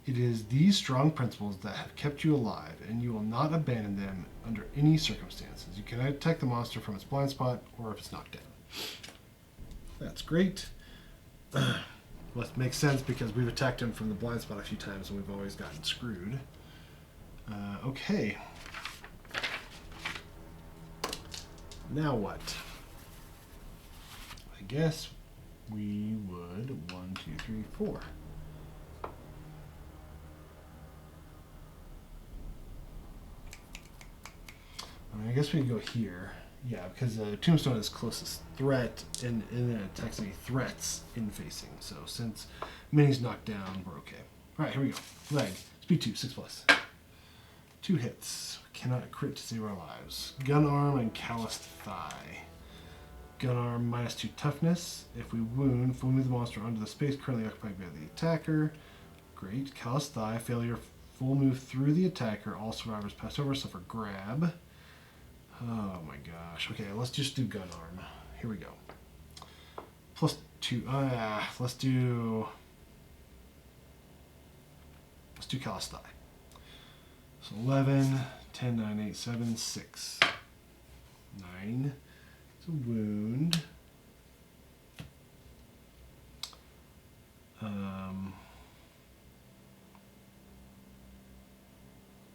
It is these strong principles that have kept you alive, and you will not abandon them under any circumstances. You cannot attack the monster from its blind spot or if it's knocked down. That's great. Well, it makes sense because we've attacked him from the blind spot a few times and we've always gotten screwed. Okay. Now what? I guess we would 1, 2, 3, 4. I guess we could go here. Yeah, because Tombstone is closest threat, and it attacks any threats in facing. So since Mini's knocked down, we're okay. All right, here we go. Leg. Speed 2, 6+. 2 hits. Cannot crit to 0 lives. Gun arm and calloused thigh. Gun arm -2 toughness. If we wound, full move the monster onto the space currently occupied by the attacker. Great. Calloused thigh. Failure. Full move through the attacker. All survivors passed over. Suffer grab. Oh my gosh. Okay, let's just do gun arm. Here we go. +2. Let's do calloused thigh. So 11, 10, 9, 8, 7, 6. 9. It's a wound.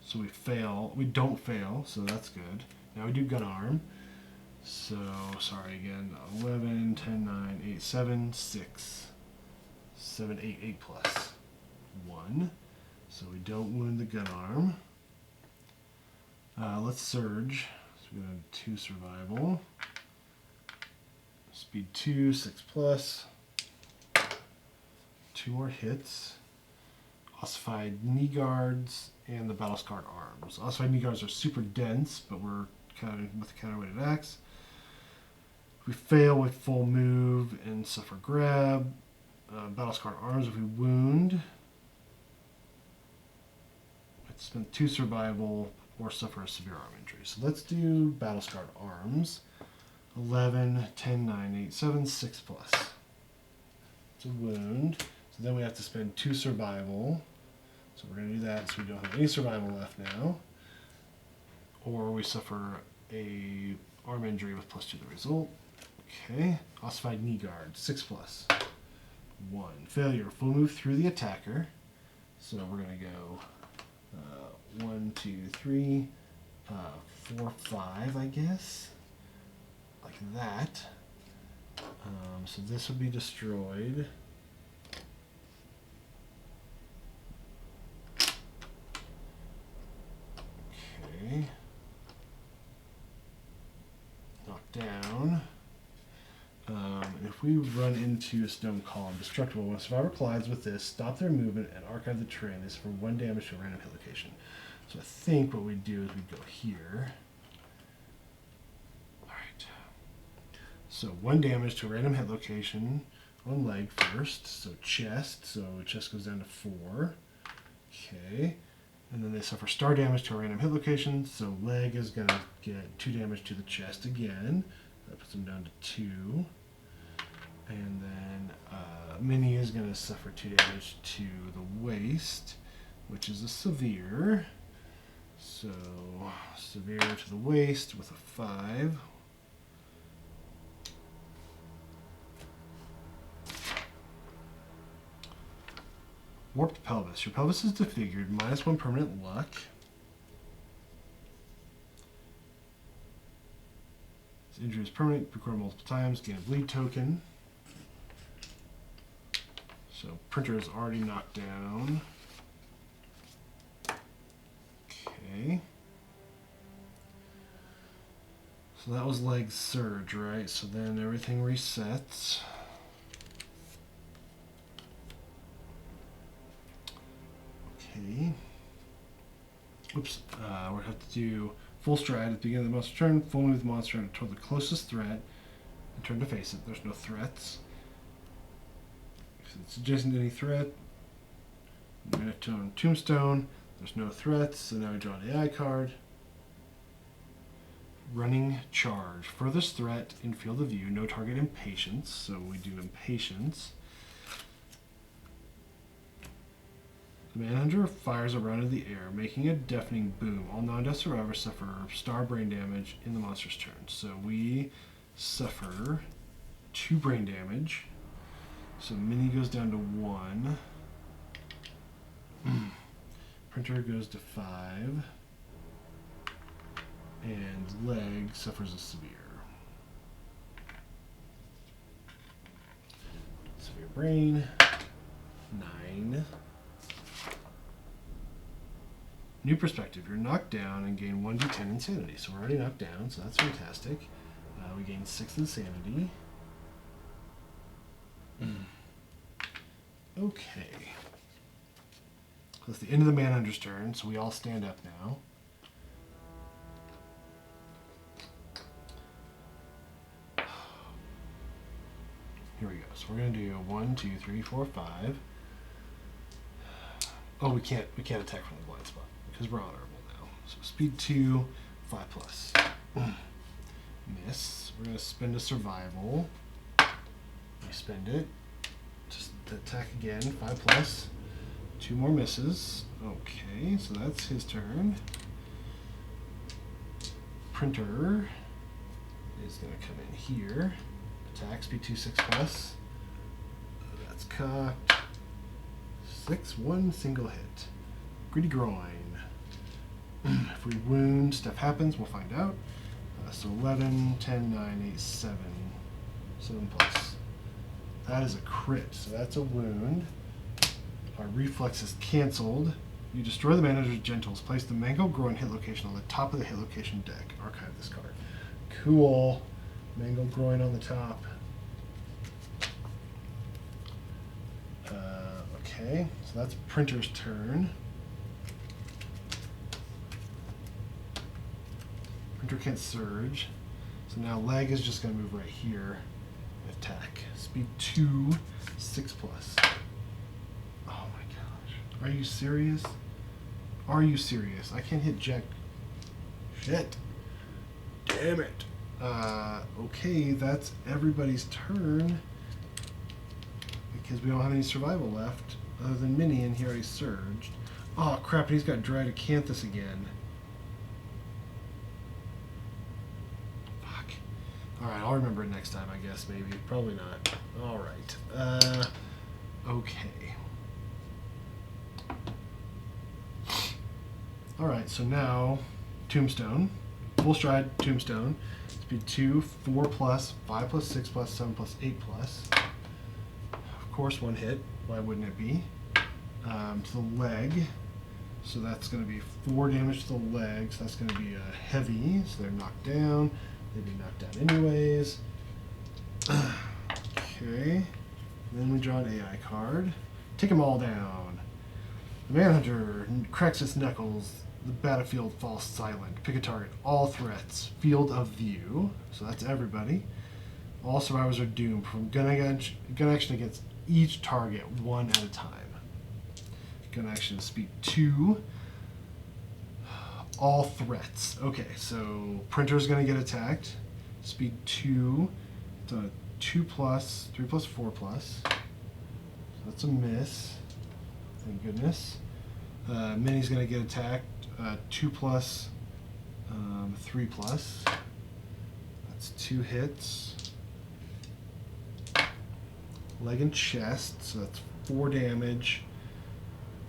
So we fail. We don't fail, so that's good. Now we do gun arm. So, sorry again. 11, 10, 9, 8, 7, 6. 7, 8, 8 plus 1. So we don't wound the gun arm. Let's surge. So we got a 2 survival. Speed 2, 6 plus. 2 more hits. Ossified knee guards and the battle scarred arms. Ossified knee guards are super dense, but we're counting with the counterweighted axe. We fail with full move and suffer grab. Battle scarred arms if we wound. Let's spend 2 survival or suffer a severe arm injury. So let's do battle scarred arms. 11, 10, 9, 8, 7, 6 plus. It's a wound. So then we have to spend 2 survival. So we're going to do that so we don't have any survival left now. Or we suffer a arm injury with +2 the result. Okay. Ossified knee guard, 6 plus. 1. Failure, full move through the attacker. So we're going to go 1, 2, 3, 4, 5, I guess. Like that. So this will be destroyed. Okay. Knocked down. If we run into a stone column, destructible, when a survivor collides with this, stop their movement and archive the terrain is for 1 damage to a random hit location. So I think what we do is we go here. Alright. So 1 damage to a random hit location on leg first. So chest. So chest goes down to 4. Okay. And then they suffer star damage to a random hit location. So leg is going to get 2 damage to the chest again. That puts them down to 2. And then Mini is going to suffer 2 damage to the waist, which is a severe. So severe to the waist with a 5. Warped pelvis. Your pelvis is disfigured. -1 permanent luck. This injury is permanent. Record multiple times. Gain a bleed token. So printer is already knocked down. Okay. So that was leg surge, right? So then everything resets. Okay. Oops. We'll have to do full stride at the beginning of the monster turn, full move the monster toward the closest threat, and turn to face it. There's no threats. If it's adjacent to any threat, Minotone Tombstone. There's no threats, so now we draw an AI card. Running charge. Furthest threat in field of view, no target impatience, so we do impatience. The ManHunter fires a round in the air, making a deafening boom. All non-death survivors suffer star brain damage in the monster's turn. So we suffer 2 brain damage. So Mini goes down to 1. Printer goes to 5. And leg suffers a severe. Severe brain. 9. New perspective. You're knocked down and gain 1d10 insanity. So we're already knocked down, so that's fantastic. We gain 6 insanity. Okay. So that's the end of the ManHunter's turn, so we all stand up now. Here we go. So we're going to do 1, 2, 3, 4, 5. Oh, we can't attack from the blind spot because we're honorable now. So speed 2, 5 plus. Miss. We're going to spend a survival. We spend it. Just attack again, 5 plus. 2 more misses. Okay, so that's his turn. Printer is going to come in here. Attack, speed 2, 6+. That's cocked. 6, 1 single hit. Gritty groin. If we wound, stuff happens, we'll find out. So 11, 10, 9, 8, 7. 7+. That is a crit, so that's a wound. Our reflex is canceled. You destroy the manager's gentles. Place the mangled groin hit location on the top of the hit location deck. Archive this card. Cool. Mangled groin on the top. Okay, so that's Printer's turn. Printer can't surge. So now leg is just going to move right here. Attack. Speed 2, 6+. Oh my gosh. Are you serious? Are you serious? I can't hit jack. Shit. Damn it. Okay, that's everybody's turn. Because we don't have any survival left. Other than Minnie, and he already surged. Oh crap, and he's got Dried Acanthus again. Fuck. Alright, I'll remember it next time, I guess, maybe. Probably not. Alright. Okay. Alright, so now, Tombstone. Full stride, Tombstone. Speed 2, 4+, 5+, 6+, 7+, 8+. Of course, 1 hit. Why wouldn't it be? To the leg. So that's going to be 4 damage to the leg. So that's going to be a heavy. So they're knocked down. They'd be knocked down anyways. Okay. Then we draw an AI card. Take them all down. The Manhunter cracks its knuckles. The battlefield falls silent. Pick a target. All threats. Field of view. So that's everybody. All survivors are doomed from gun action against each target, 1 at a time. Gun action speed 2. All threats. Okay, so Printer's going to get attacked. Speed 2. It's a 2+, 3+, 4+. So that's a miss. Thank goodness. Minnie's going to get attacked. 2+, 3+. That's 2 hits. Leg and chest, so that's 4 damage.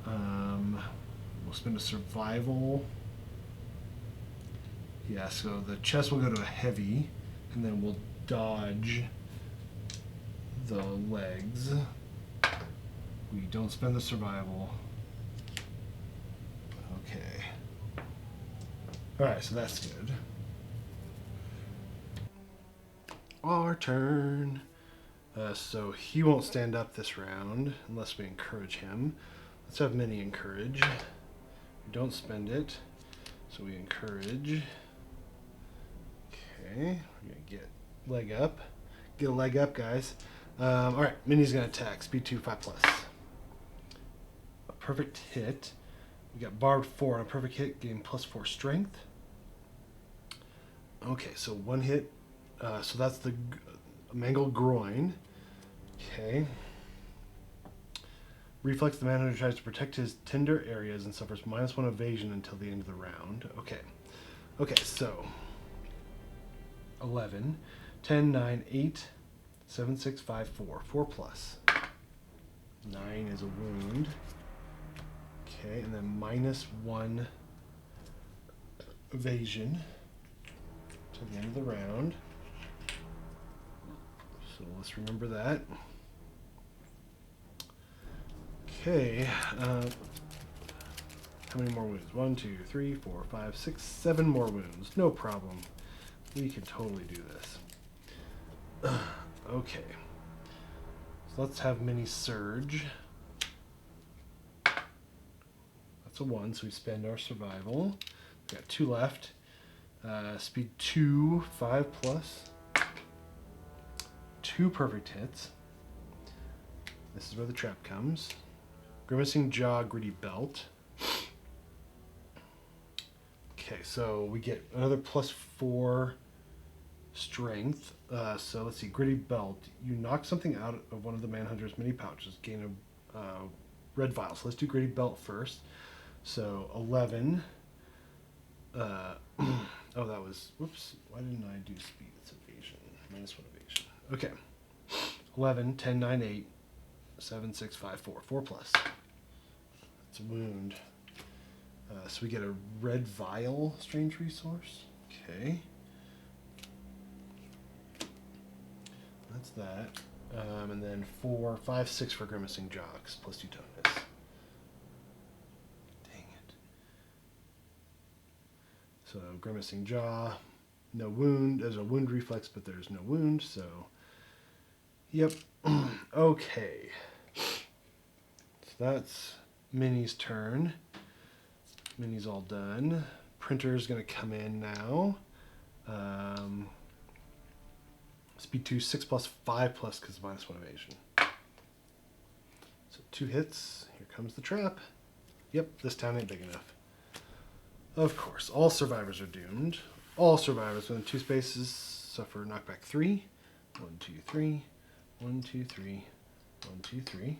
We'll spend a survival. Yeah, so the chest will go to a heavy, and then we'll dodge the legs. We don't spend the survival. Okay. Alright, so that's good. Our turn. So he won't stand up this round unless we encourage him. Let's have Minnie encourage. We don't spend it, so we encourage. Okay, we're gonna get leg up. Get a leg up, guys. Alright, Minnie's gonna attack. Speed 2, 5+. A perfect hit. We got barbed 4 on a perfect hit, gain +4 strength. Okay, so 1 hit. So that's the mangled groin. Okay. Reflex, the Manhunter tries to protect his tender areas and suffers -1 evasion until the end of the round. Okay. Okay, so 11, 10, 9, 8, 7, 6, 5, 4. 4+. 9 is a wound. Okay, and then -1 evasion till the end of the round. So let's remember that. Okay. How many more wounds? 1, 2, 3, 4, 5, 6, 7 more wounds. No problem. We can totally do this. Okay. So let's have Minnie surge. That's a 1, so we spend our survival. We got 2 left. Speed 2, 5+. 2 perfect hits. This is where the trap comes. Grimacing Jaw, Gritty Belt. Okay, so we get another +4 strength. So let's see, Gritty Belt. You knock something out of one of the Manhunter's mini pouches. Gain a red vial. So let's do Grady Belt first. So 11. Oh, that was, whoops. Why didn't I do speed? It's evasion. -1 evasion. Okay. 11, 10, 9, 8, 7, 6, 5, 4. 4 plus. That's a wound. So we get a red vial strange resource. Okay. That's that. And then 4, 5, 6 for Grimacing Jocks, plus 2 toughness. Dang it. So Grimacing Jaw, no wound. There's a wound reflex, but there's no wound, so... Yep. Okay. So that's Minnie's turn. Minnie's all done. Printer's going to come in now. Speed 2, 6 plus, 5 plus, because -1 evasion. So 2 hits. Here comes the trap. Yep, this town ain't big enough. Of course, all survivors are doomed. All survivors within 2 spaces suffer knockback 3. 1, 2, 3. 1, 2, 3. 1, 2, 3.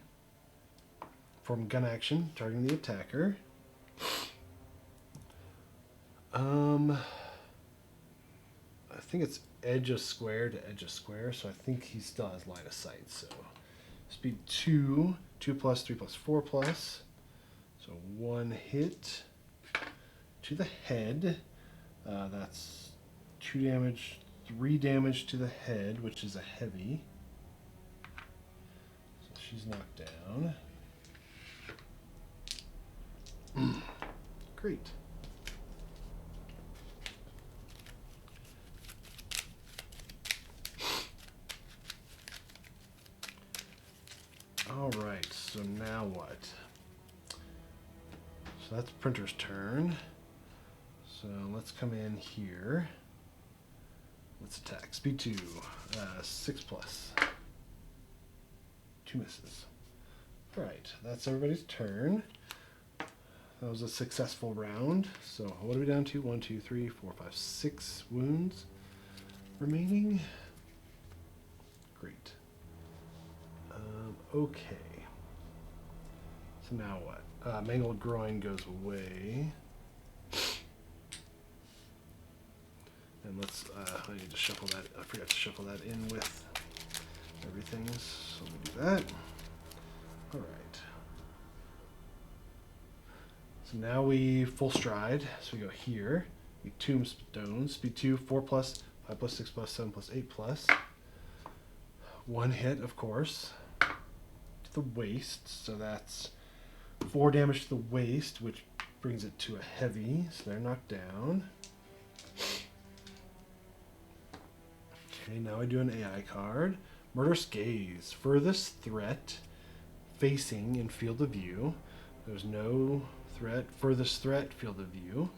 Perform gun action, targeting the attacker. I think it's edge of square to edge of square, so I think he still has line of sight. So speed 2, 2 plus, 3 plus, 4 plus. So 1 hit to the head. That's 2 damage, 3 damage to the head, which is a heavy. So she's knocked down. Great. All right, so now what? So that's Printer's turn. So let's come in here. Let's attack. Speed 2, 6 plus. 2 misses. All right, that's everybody's turn. That was a successful round. So what are we down to? 1, 2, 3, 4, 5, 6 wounds remaining. Great. Okay. So now what? Mangled Groin goes away. And let's, I need to shuffle that. I forgot to shuffle that in with everything. So let me do that. All right. So now we full stride. So we go here. We Tombstone. Speed 2, 4 plus, 5 plus, 6 plus, 7 plus, 8 plus. 1 hit, of course, to the waist. So that's 4 damage to the waist, which brings it to a heavy. So they're knocked down. Okay, now I do an AI card. Murderous Gaze. Furthest threat facing in field of view. There's no threat. Furthest threat, field of view.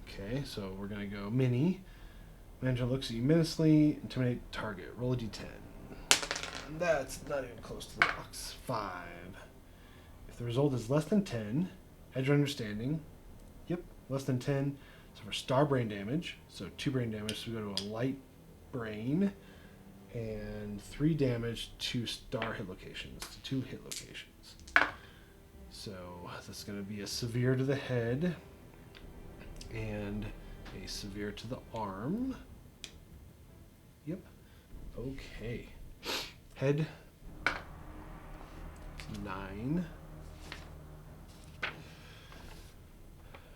Okay, so we're going to go mini. Manager looks at you menacingly. Intimidate target. Roll a d10. That's not even close to the box. 5. If the result is less than 10, hedge your understanding. Yep, less than 10. So for star brain damage, so 2 brain damage, so we go to a light brain, and 3 damage to star hit locations, to 2 hit locations. So that's going to be a severe to the head, and a severe to the arm. Yep. Okay. Head. 9.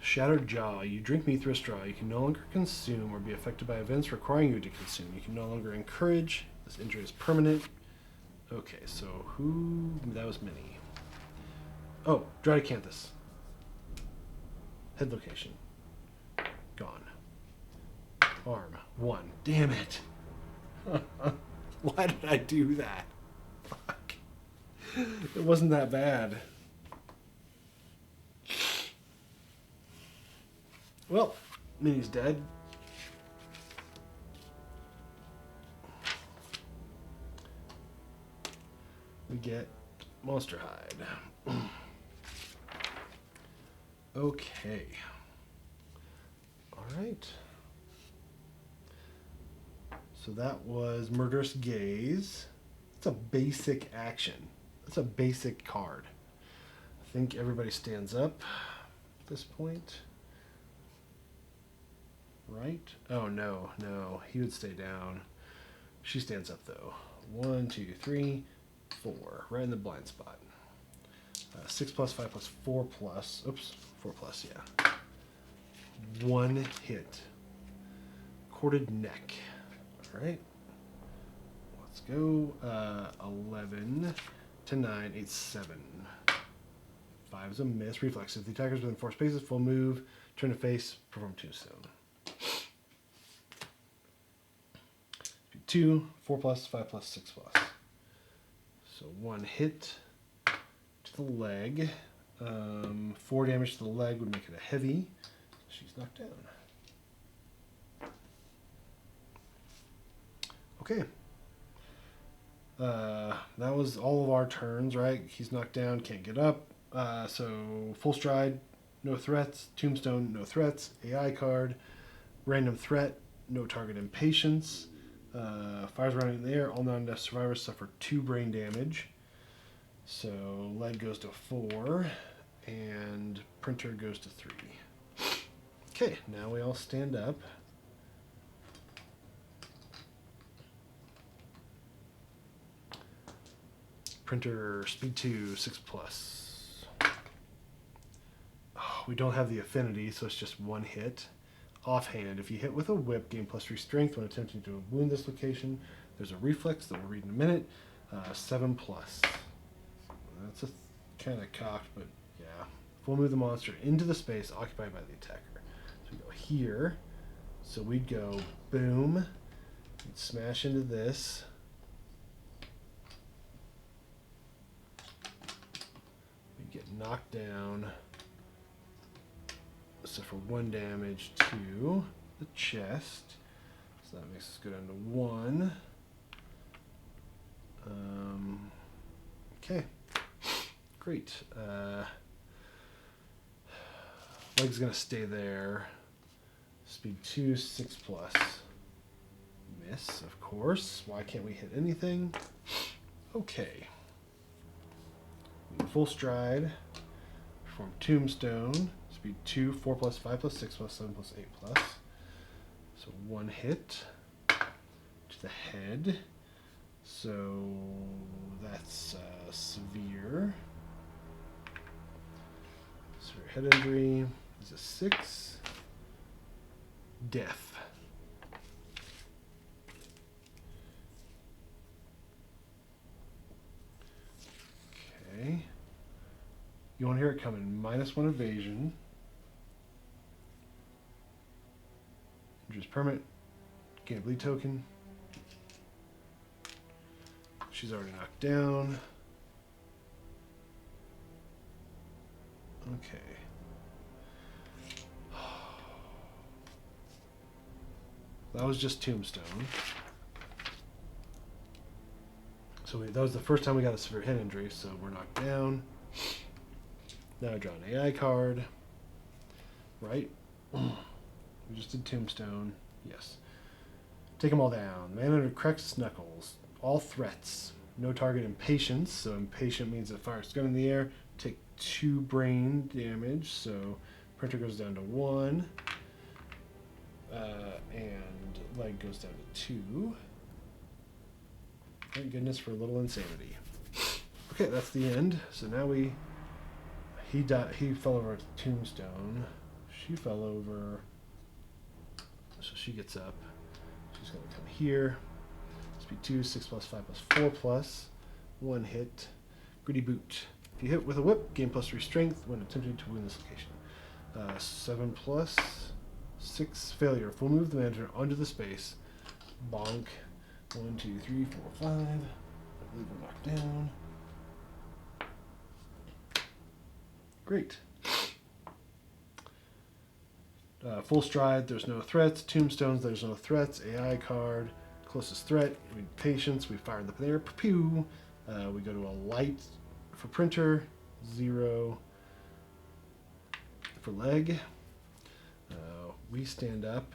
Shattered Jaw. You drink me through a straw. You can no longer consume or be affected by events requiring you to consume. You can no longer encourage. This injury is permanent. Okay, so who... That was Minnie. Oh, Dradocanthus. Head location. Gone. Arm. 1. Damn it. Why did I do that? Fuck. It wasn't that bad. Well, Minnie's dead. We get Monster Hide. Okay. All right. So that was Murderous Gaze. It's a basic action. That's a basic card. think everybody stands up at this point. Right? Oh, no, no. He would stay down. She stands up, though. 1, 2, 3, 4. Right in the blind spot. 6 plus, 5 plus, 4 plus. Oops, 4 plus, yeah. 1 hit. Corded neck. All right. Let's go. 11 to 9, 8, 7. 5 is a miss. Reflex. If the attacker is within 4 spaces, full move, turn to face, perform tombstone. 2, 4 plus, 5 plus, 6 plus. So 1 hit to the leg. 4 damage to the leg would make it a heavy. She's knocked down. Okay. That was all of our turns, right? He's knocked down, can't get up. So full stride, no threats. Tombstone, no threats. AI card, random threat, no target impatience. Fires running in the air. All non-death survivors suffer 2 brain damage. So leg goes to 4, and printer goes to 3. Okay, now we all stand up. Printer speed 2, 6 plus. Oh, we don't have the affinity, so it's just 1 hit. Offhand, if you hit with a whip, gain +3 strength when attempting to wound this location. There's a reflex that we'll read in a minute. 7 plus. That's a kind of cocked, but yeah. We'll move the monster into the space occupied by the attacker. So we go here. So we'd go boom. We'd smash into this. We'd get knocked down. So for 1 damage to the chest. So that makes us go down to 1. Okay. Great. Leg's gonna stay there. Speed 2, 6 plus. Miss, of course. Why can't we hit anything? Okay. Full stride. Perform tombstone. Speed 2, 4 plus, 5 plus, 6 plus, 7 plus, 8 plus. So 1 hit to the head. So that's severe. Severe head injury is a 6. Death. Okay. You won't hear it coming. -1 evasion. Injuries permanent. Gain a bleed token. She's already knocked down. Okay. That was just tombstone. So that was the first time we got a severe head injury, so we're knocked down. Now I draw an AI card. Right? We just did tombstone. Yes. Take them all down. ManHunter cracks his knuckles. All threats. No target impatience. So impatient means that fires gun in the air. Take 2 brain damage. So printer goes down to 1. And leg goes down to 2. Thank goodness for a little insanity. Okay, that's the end. So now he died. He fell over at the tombstone. She fell over. So she gets up. She's gonna come here. Speed 2, 6 plus, 5 plus, 4 plus. 1 hit. Gritty boot. If you hit with a whip, gain +3 strength when attempting to wound this location. 7 plus, 6 failure. Full move the manager onto the space. Bonk. 1, 2, 3, 4, 5. I believe we're knocked down. Great. Full stride, there's no threats. Tombstones, there's no threats. AI card, closest threat. We need patience. We fire the there. Pew. We go to a light for printer. 0 for leg. We stand up.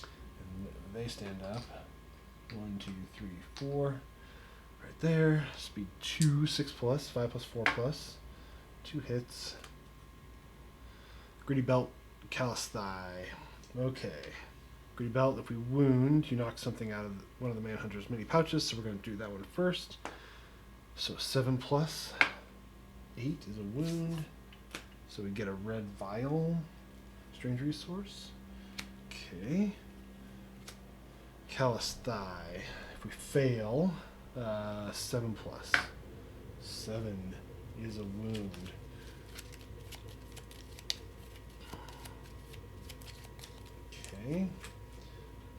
And they stand up. 1, 2, 3, 4. Right there. Speed 2, 6 plus, 5 plus, 4 plus. 2 hits. Gritty Belt, Callous Thigh. Okay. Gritty Belt, if we wound, you knock something out of one of the Manhunter's mini pouches, so we're going to do that one first. So 7 plus 8 is a wound. So we get a red vial. Strange resource. Okay. Callous Thigh. If we fail, 7 plus. 7 is a wound. Okay.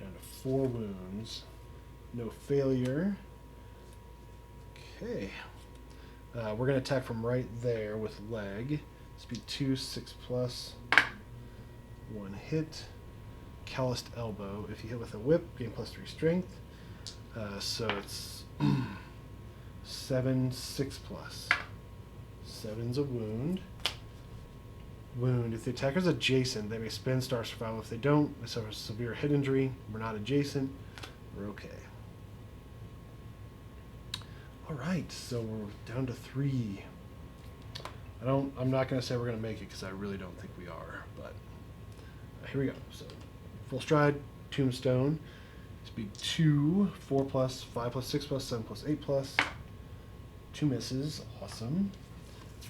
Down to 4 wounds. No failure. Okay. We're going to attack from right there with leg. Speed 2, 6 plus. 1 hit. Calloused Elbow. If you hit with a whip, gain plus 3 strength. So it's 7, 6 plus. 7's a wound. Wound. If the attacker's adjacent, they may spend Star Survival. If they don't, they suffer a severe head injury. We're not adjacent. We're okay. Alright, so we're down to 3. I'm not going to say we're going to make it because I really don't think we are, but here we go. So, full stride, Tombstone, speed 2, 4 plus, 5 plus, 6 plus, 7 plus, 8 plus, 2 misses, awesome.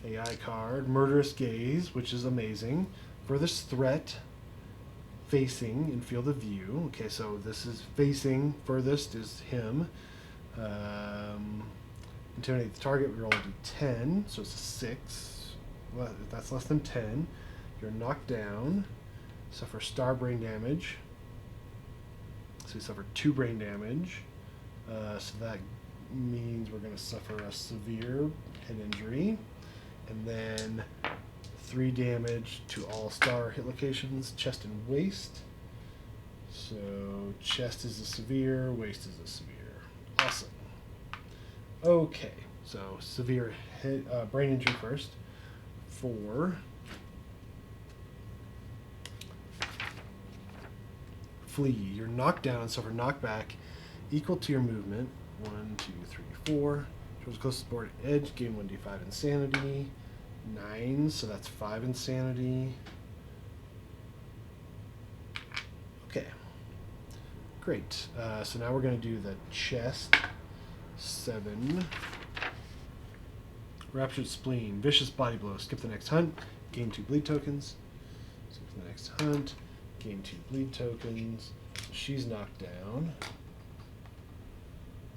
AI card, Murderous Gaze, which is amazing. Furthest threat, facing in field of view. Okay, so this is facing, furthest is him. Intimidate the target, we roll a d10, so it's a 6. Well, if that's less than 10, you're knocked down. Suffer star brain damage. So you suffer 2 brain damage. So that means we're going to suffer a severe head injury. And then 3 damage to all star hit locations, chest and waist. So chest is a severe, waist is a severe. Awesome. Okay, so severe hit, brain injury first. 4. Flee. You're knocked down and suffer knockback equal to your movement. 1, 2, 3, 4. Towards closest board edge, gain 1d5 insanity. 9, so that's 5 insanity. Okay. Great. So now we're going to do the chest. 7. Raptured Spleen. Vicious Body Blow. Skip the next hunt. Gain 2 bleed tokens. Skip the next hunt. Gain 2 bleed tokens. So she's knocked down.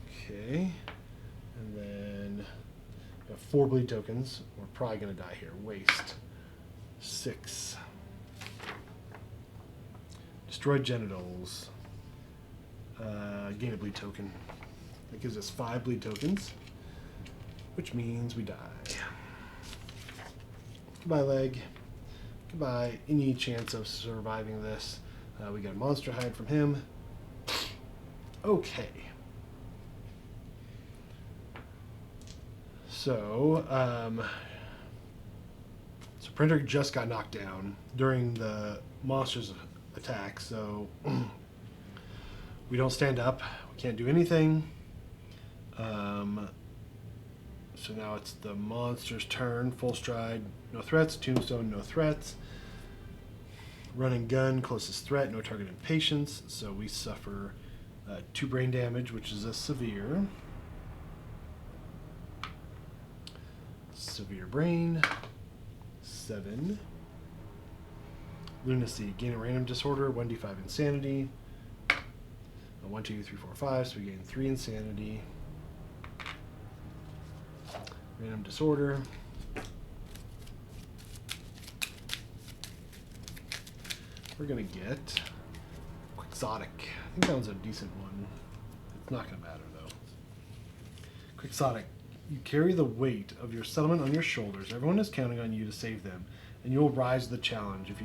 Okay. And then we have 4 bleed tokens. We're probably going to die here. Waste. 6. Destroyed genitals. Gain a bleed token. That gives us 5 bleed tokens, which means we die. Goodbye, leg. Goodbye. Any chance of surviving this? We get a monster hide from him. Okay. So Printer just got knocked down during the monster's attack, so we don't stand up. We can't do anything. So now it's the monster's turn. Full stride, no threats. Tombstone, no threats. Run and gun, closest threat, no target in patience. So we suffer 2 brain damage, which is a severe. Severe brain. 7. Lunacy, gain a random disorder, 1d5 insanity. 1, 2, 3, 4, 5, so we gain 3 insanity. Random disorder. We're gonna get Quixotic. I think that one's a decent one. It's not gonna matter though. Quixotic. You carry the weight of your settlement on your shoulders. Everyone is counting on you to save them, and you will rise to the challenge. If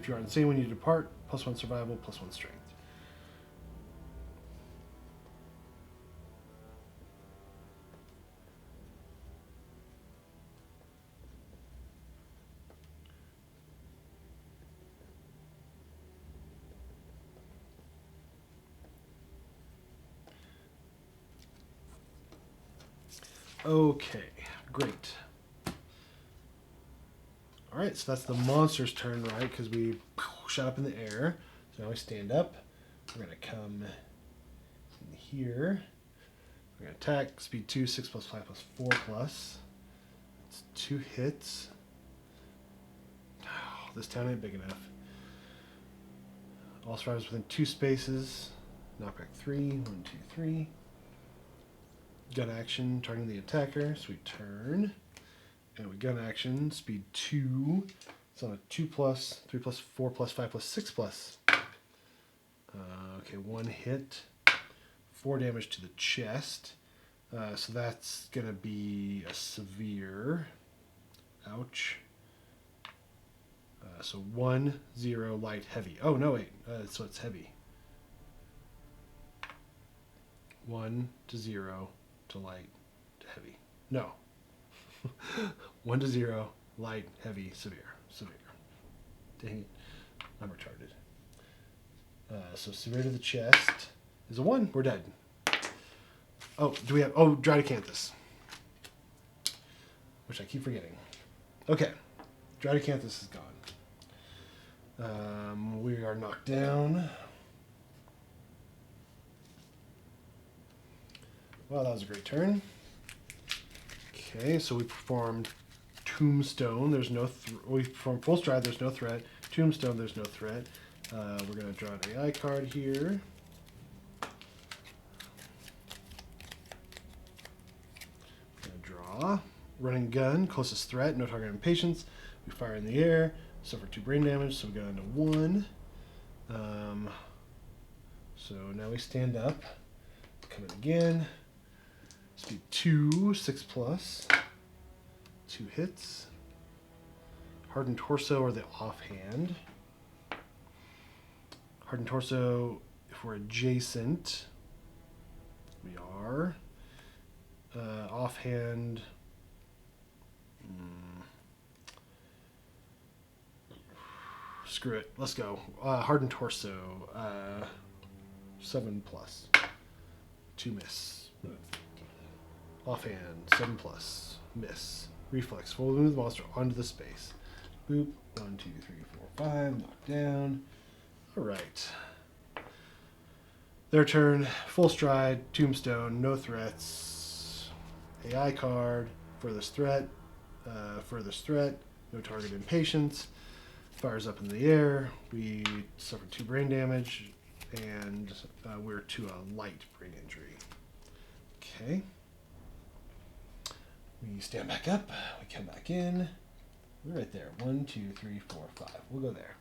you are insane when you depart, +1 survival, +1 strength. Okay, great. All right, so that's the monster's turn, right? Because we shot up in the air. So now we stand up. We're going to come in here. We're going to attack. Speed 2, 6 plus 5 plus 4 plus. It's 2 hits. Oh, this town ain't big enough. All survivors within 2 spaces. Knockback 3. 1, 2, 3. Gun action, targeting the attacker. So we turn. And we gun action, speed 2. It's on a 2 plus, 3 plus, 4 plus, 5 plus, 6 plus. Okay, 1 hit. 4 damage to the chest. So that's going to be a severe. Ouch. So 1, 0, light, heavy. Oh, no, wait. So it's heavy. 1 to 0 to light to heavy. No. 1 to 0, light, heavy, severe. Dang it. I'm retarded. So severe to the chest is a 1. We're dead. Oh, do we have... Oh, Dradocanthus. Which I keep forgetting. Okay. Dradocanthus is gone. We are knocked down. Well, that was a great turn. Okay, so we performed Tombstone. There's no... we performed Full Stride. There's no threat. Tombstone. There's no threat. We're going to draw an AI card here. Draw. Running gun, closest threat, no target impatience. We fire in the air, suffer 2 brain damage, so we go down to 1. So now we stand up, come in again. Speed 2, 6 plus, 2 hits. Hardened torso or the offhand. Hardened torso, if we're adjacent, we are. Offhand, screw it, let's go. Hardened torso, 7 plus, 2 miss. Offhand, 7 plus, miss. Reflex, full move the monster onto the space. Boop, 1, 2, 3, 4, 5, knock down. Alright. Their turn, full stride, tombstone, no threats. AI card, furthest threat, no target impatience, fires up in the air, we suffer 2 brain damage, and we're to a light brain injury. Okay. We stand back up, we come back in, we're right there, 1, 2, 3, 4, 5, we'll go there.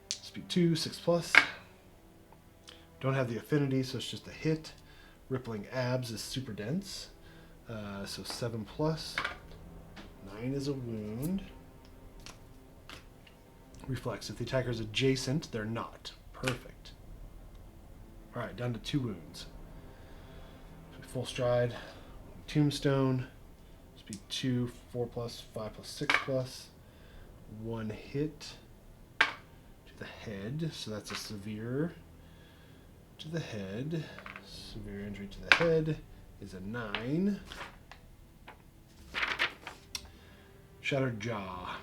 Speed 2, 6 plus, don't have the affinity, so it's just a hit. Rippling abs is super dense. So 7 plus, 9 is a wound. Reflex, if the attacker is adjacent, they're not. Perfect. Alright, down to 2 wounds. Full stride, tombstone, speed 2, 4 plus, 5 plus, 6 plus, 1 hit to the head, so that's a severe to the head. Severe injury to the head is a 9. Shattered jaw.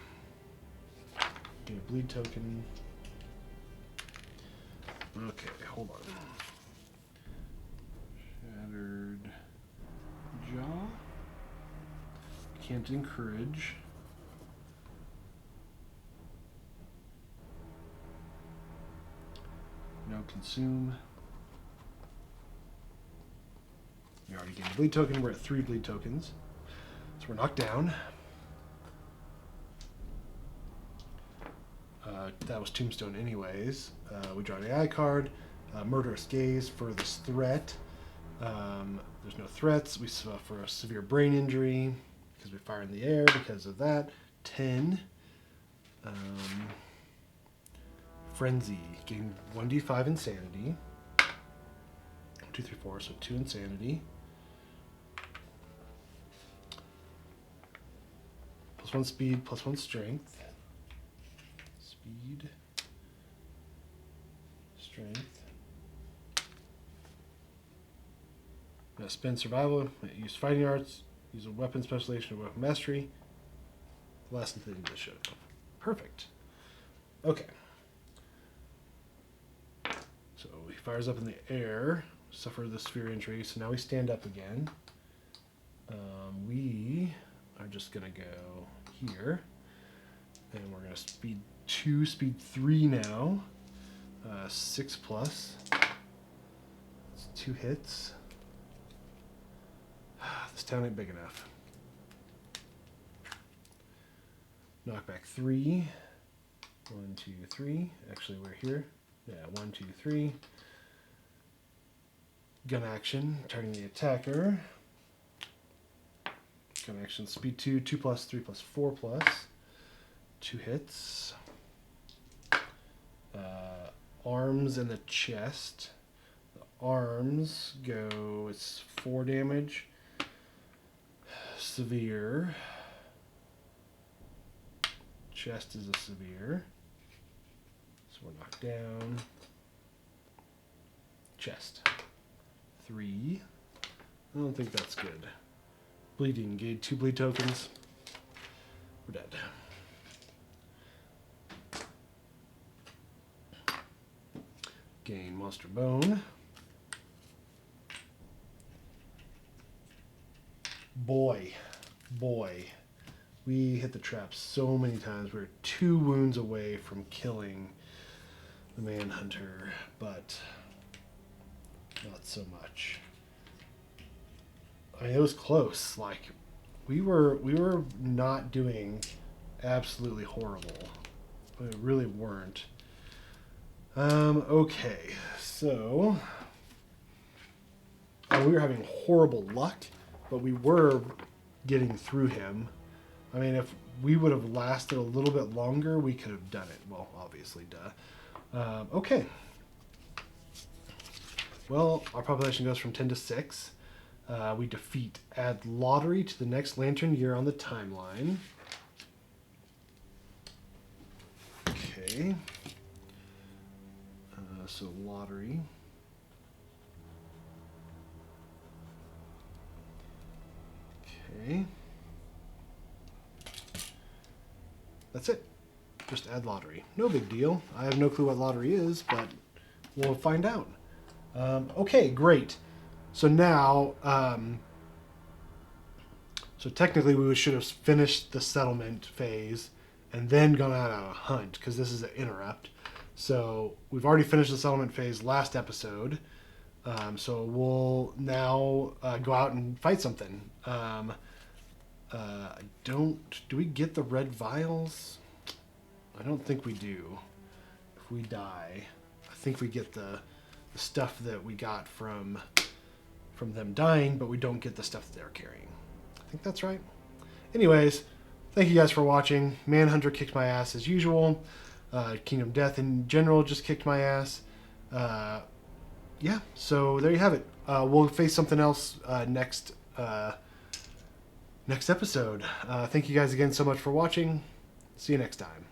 Get a bleed token. Okay, hold on. Shattered jaw. Can't encourage. No consume. We already gained a bleed token. We're at 3 bleed tokens. So we're knocked down. That was Tombstone anyways. We draw an AI card. Murderous Gaze, furthest threat. There's no threats. We suffer a severe brain injury because we fire in the air because of that. 10. Frenzy, gain 1d5 insanity. 2, 3, 4, so 2 insanity. Plus 1 speed, plus 1 strength. Speed. Strength. No, spend survival, use fighting arts, use a weapon specialization or weapon mastery. Last thing this show. Perfect. Okay. So he fires up in the air, suffer the sphere injury. So now we stand up again. We are just going to go here. And we're going to speed 2, speed 3 now. 6 plus. It's 2 hits. This town ain't big enough. Knockback 3. 1, 2, 3. Actually, we're here. Yeah, 1, 2, 3. Gun action, targeting the attacker. Gun action, speed 2, 2 plus, 3 plus, 4 plus. 2 hits. Arms in the chest. The arms go, it's 4 damage. Severe. Chest is a severe. So we're knocked down. Chest. 3. I don't think that's good. Bleeding. Gain 2 bleed tokens. We're dead. Gain monster bone. Boy. We hit the trap so many times. We're 2 wounds away from killing the ManHunter, but not so much. I mean, it was close. Like, we were not doing absolutely horrible. We really weren't. Okay, so we were having horrible luck, but we were getting through him. I mean, if we would have lasted a little bit longer, we could have done it. Well, obviously, duh. Okay. Well, our population goes from 10 to 6. We defeat. Add lottery to the next lantern year on the timeline. Okay. So lottery. Okay. That's it. Just add lottery. No big deal. I have no clue what lottery is, but we'll find out. Okay, great. So now, so technically we should have finished the settlement phase and then gone out on a hunt, because this is an interrupt. So we've already finished the settlement phase last episode. So we'll now go out and fight something. Do we get the red vials? I don't think we do. If we die, I think we get the stuff that we got from them dying, but we don't get the stuff that they're carrying. I think that's right. Anyways, thank you guys for watching. ManHunter kicked my ass as usual. Kingdom Death in general just kicked my ass. Yeah, so there you have it. We'll face something else next episode. Thank you guys again so much for watching. See you next time.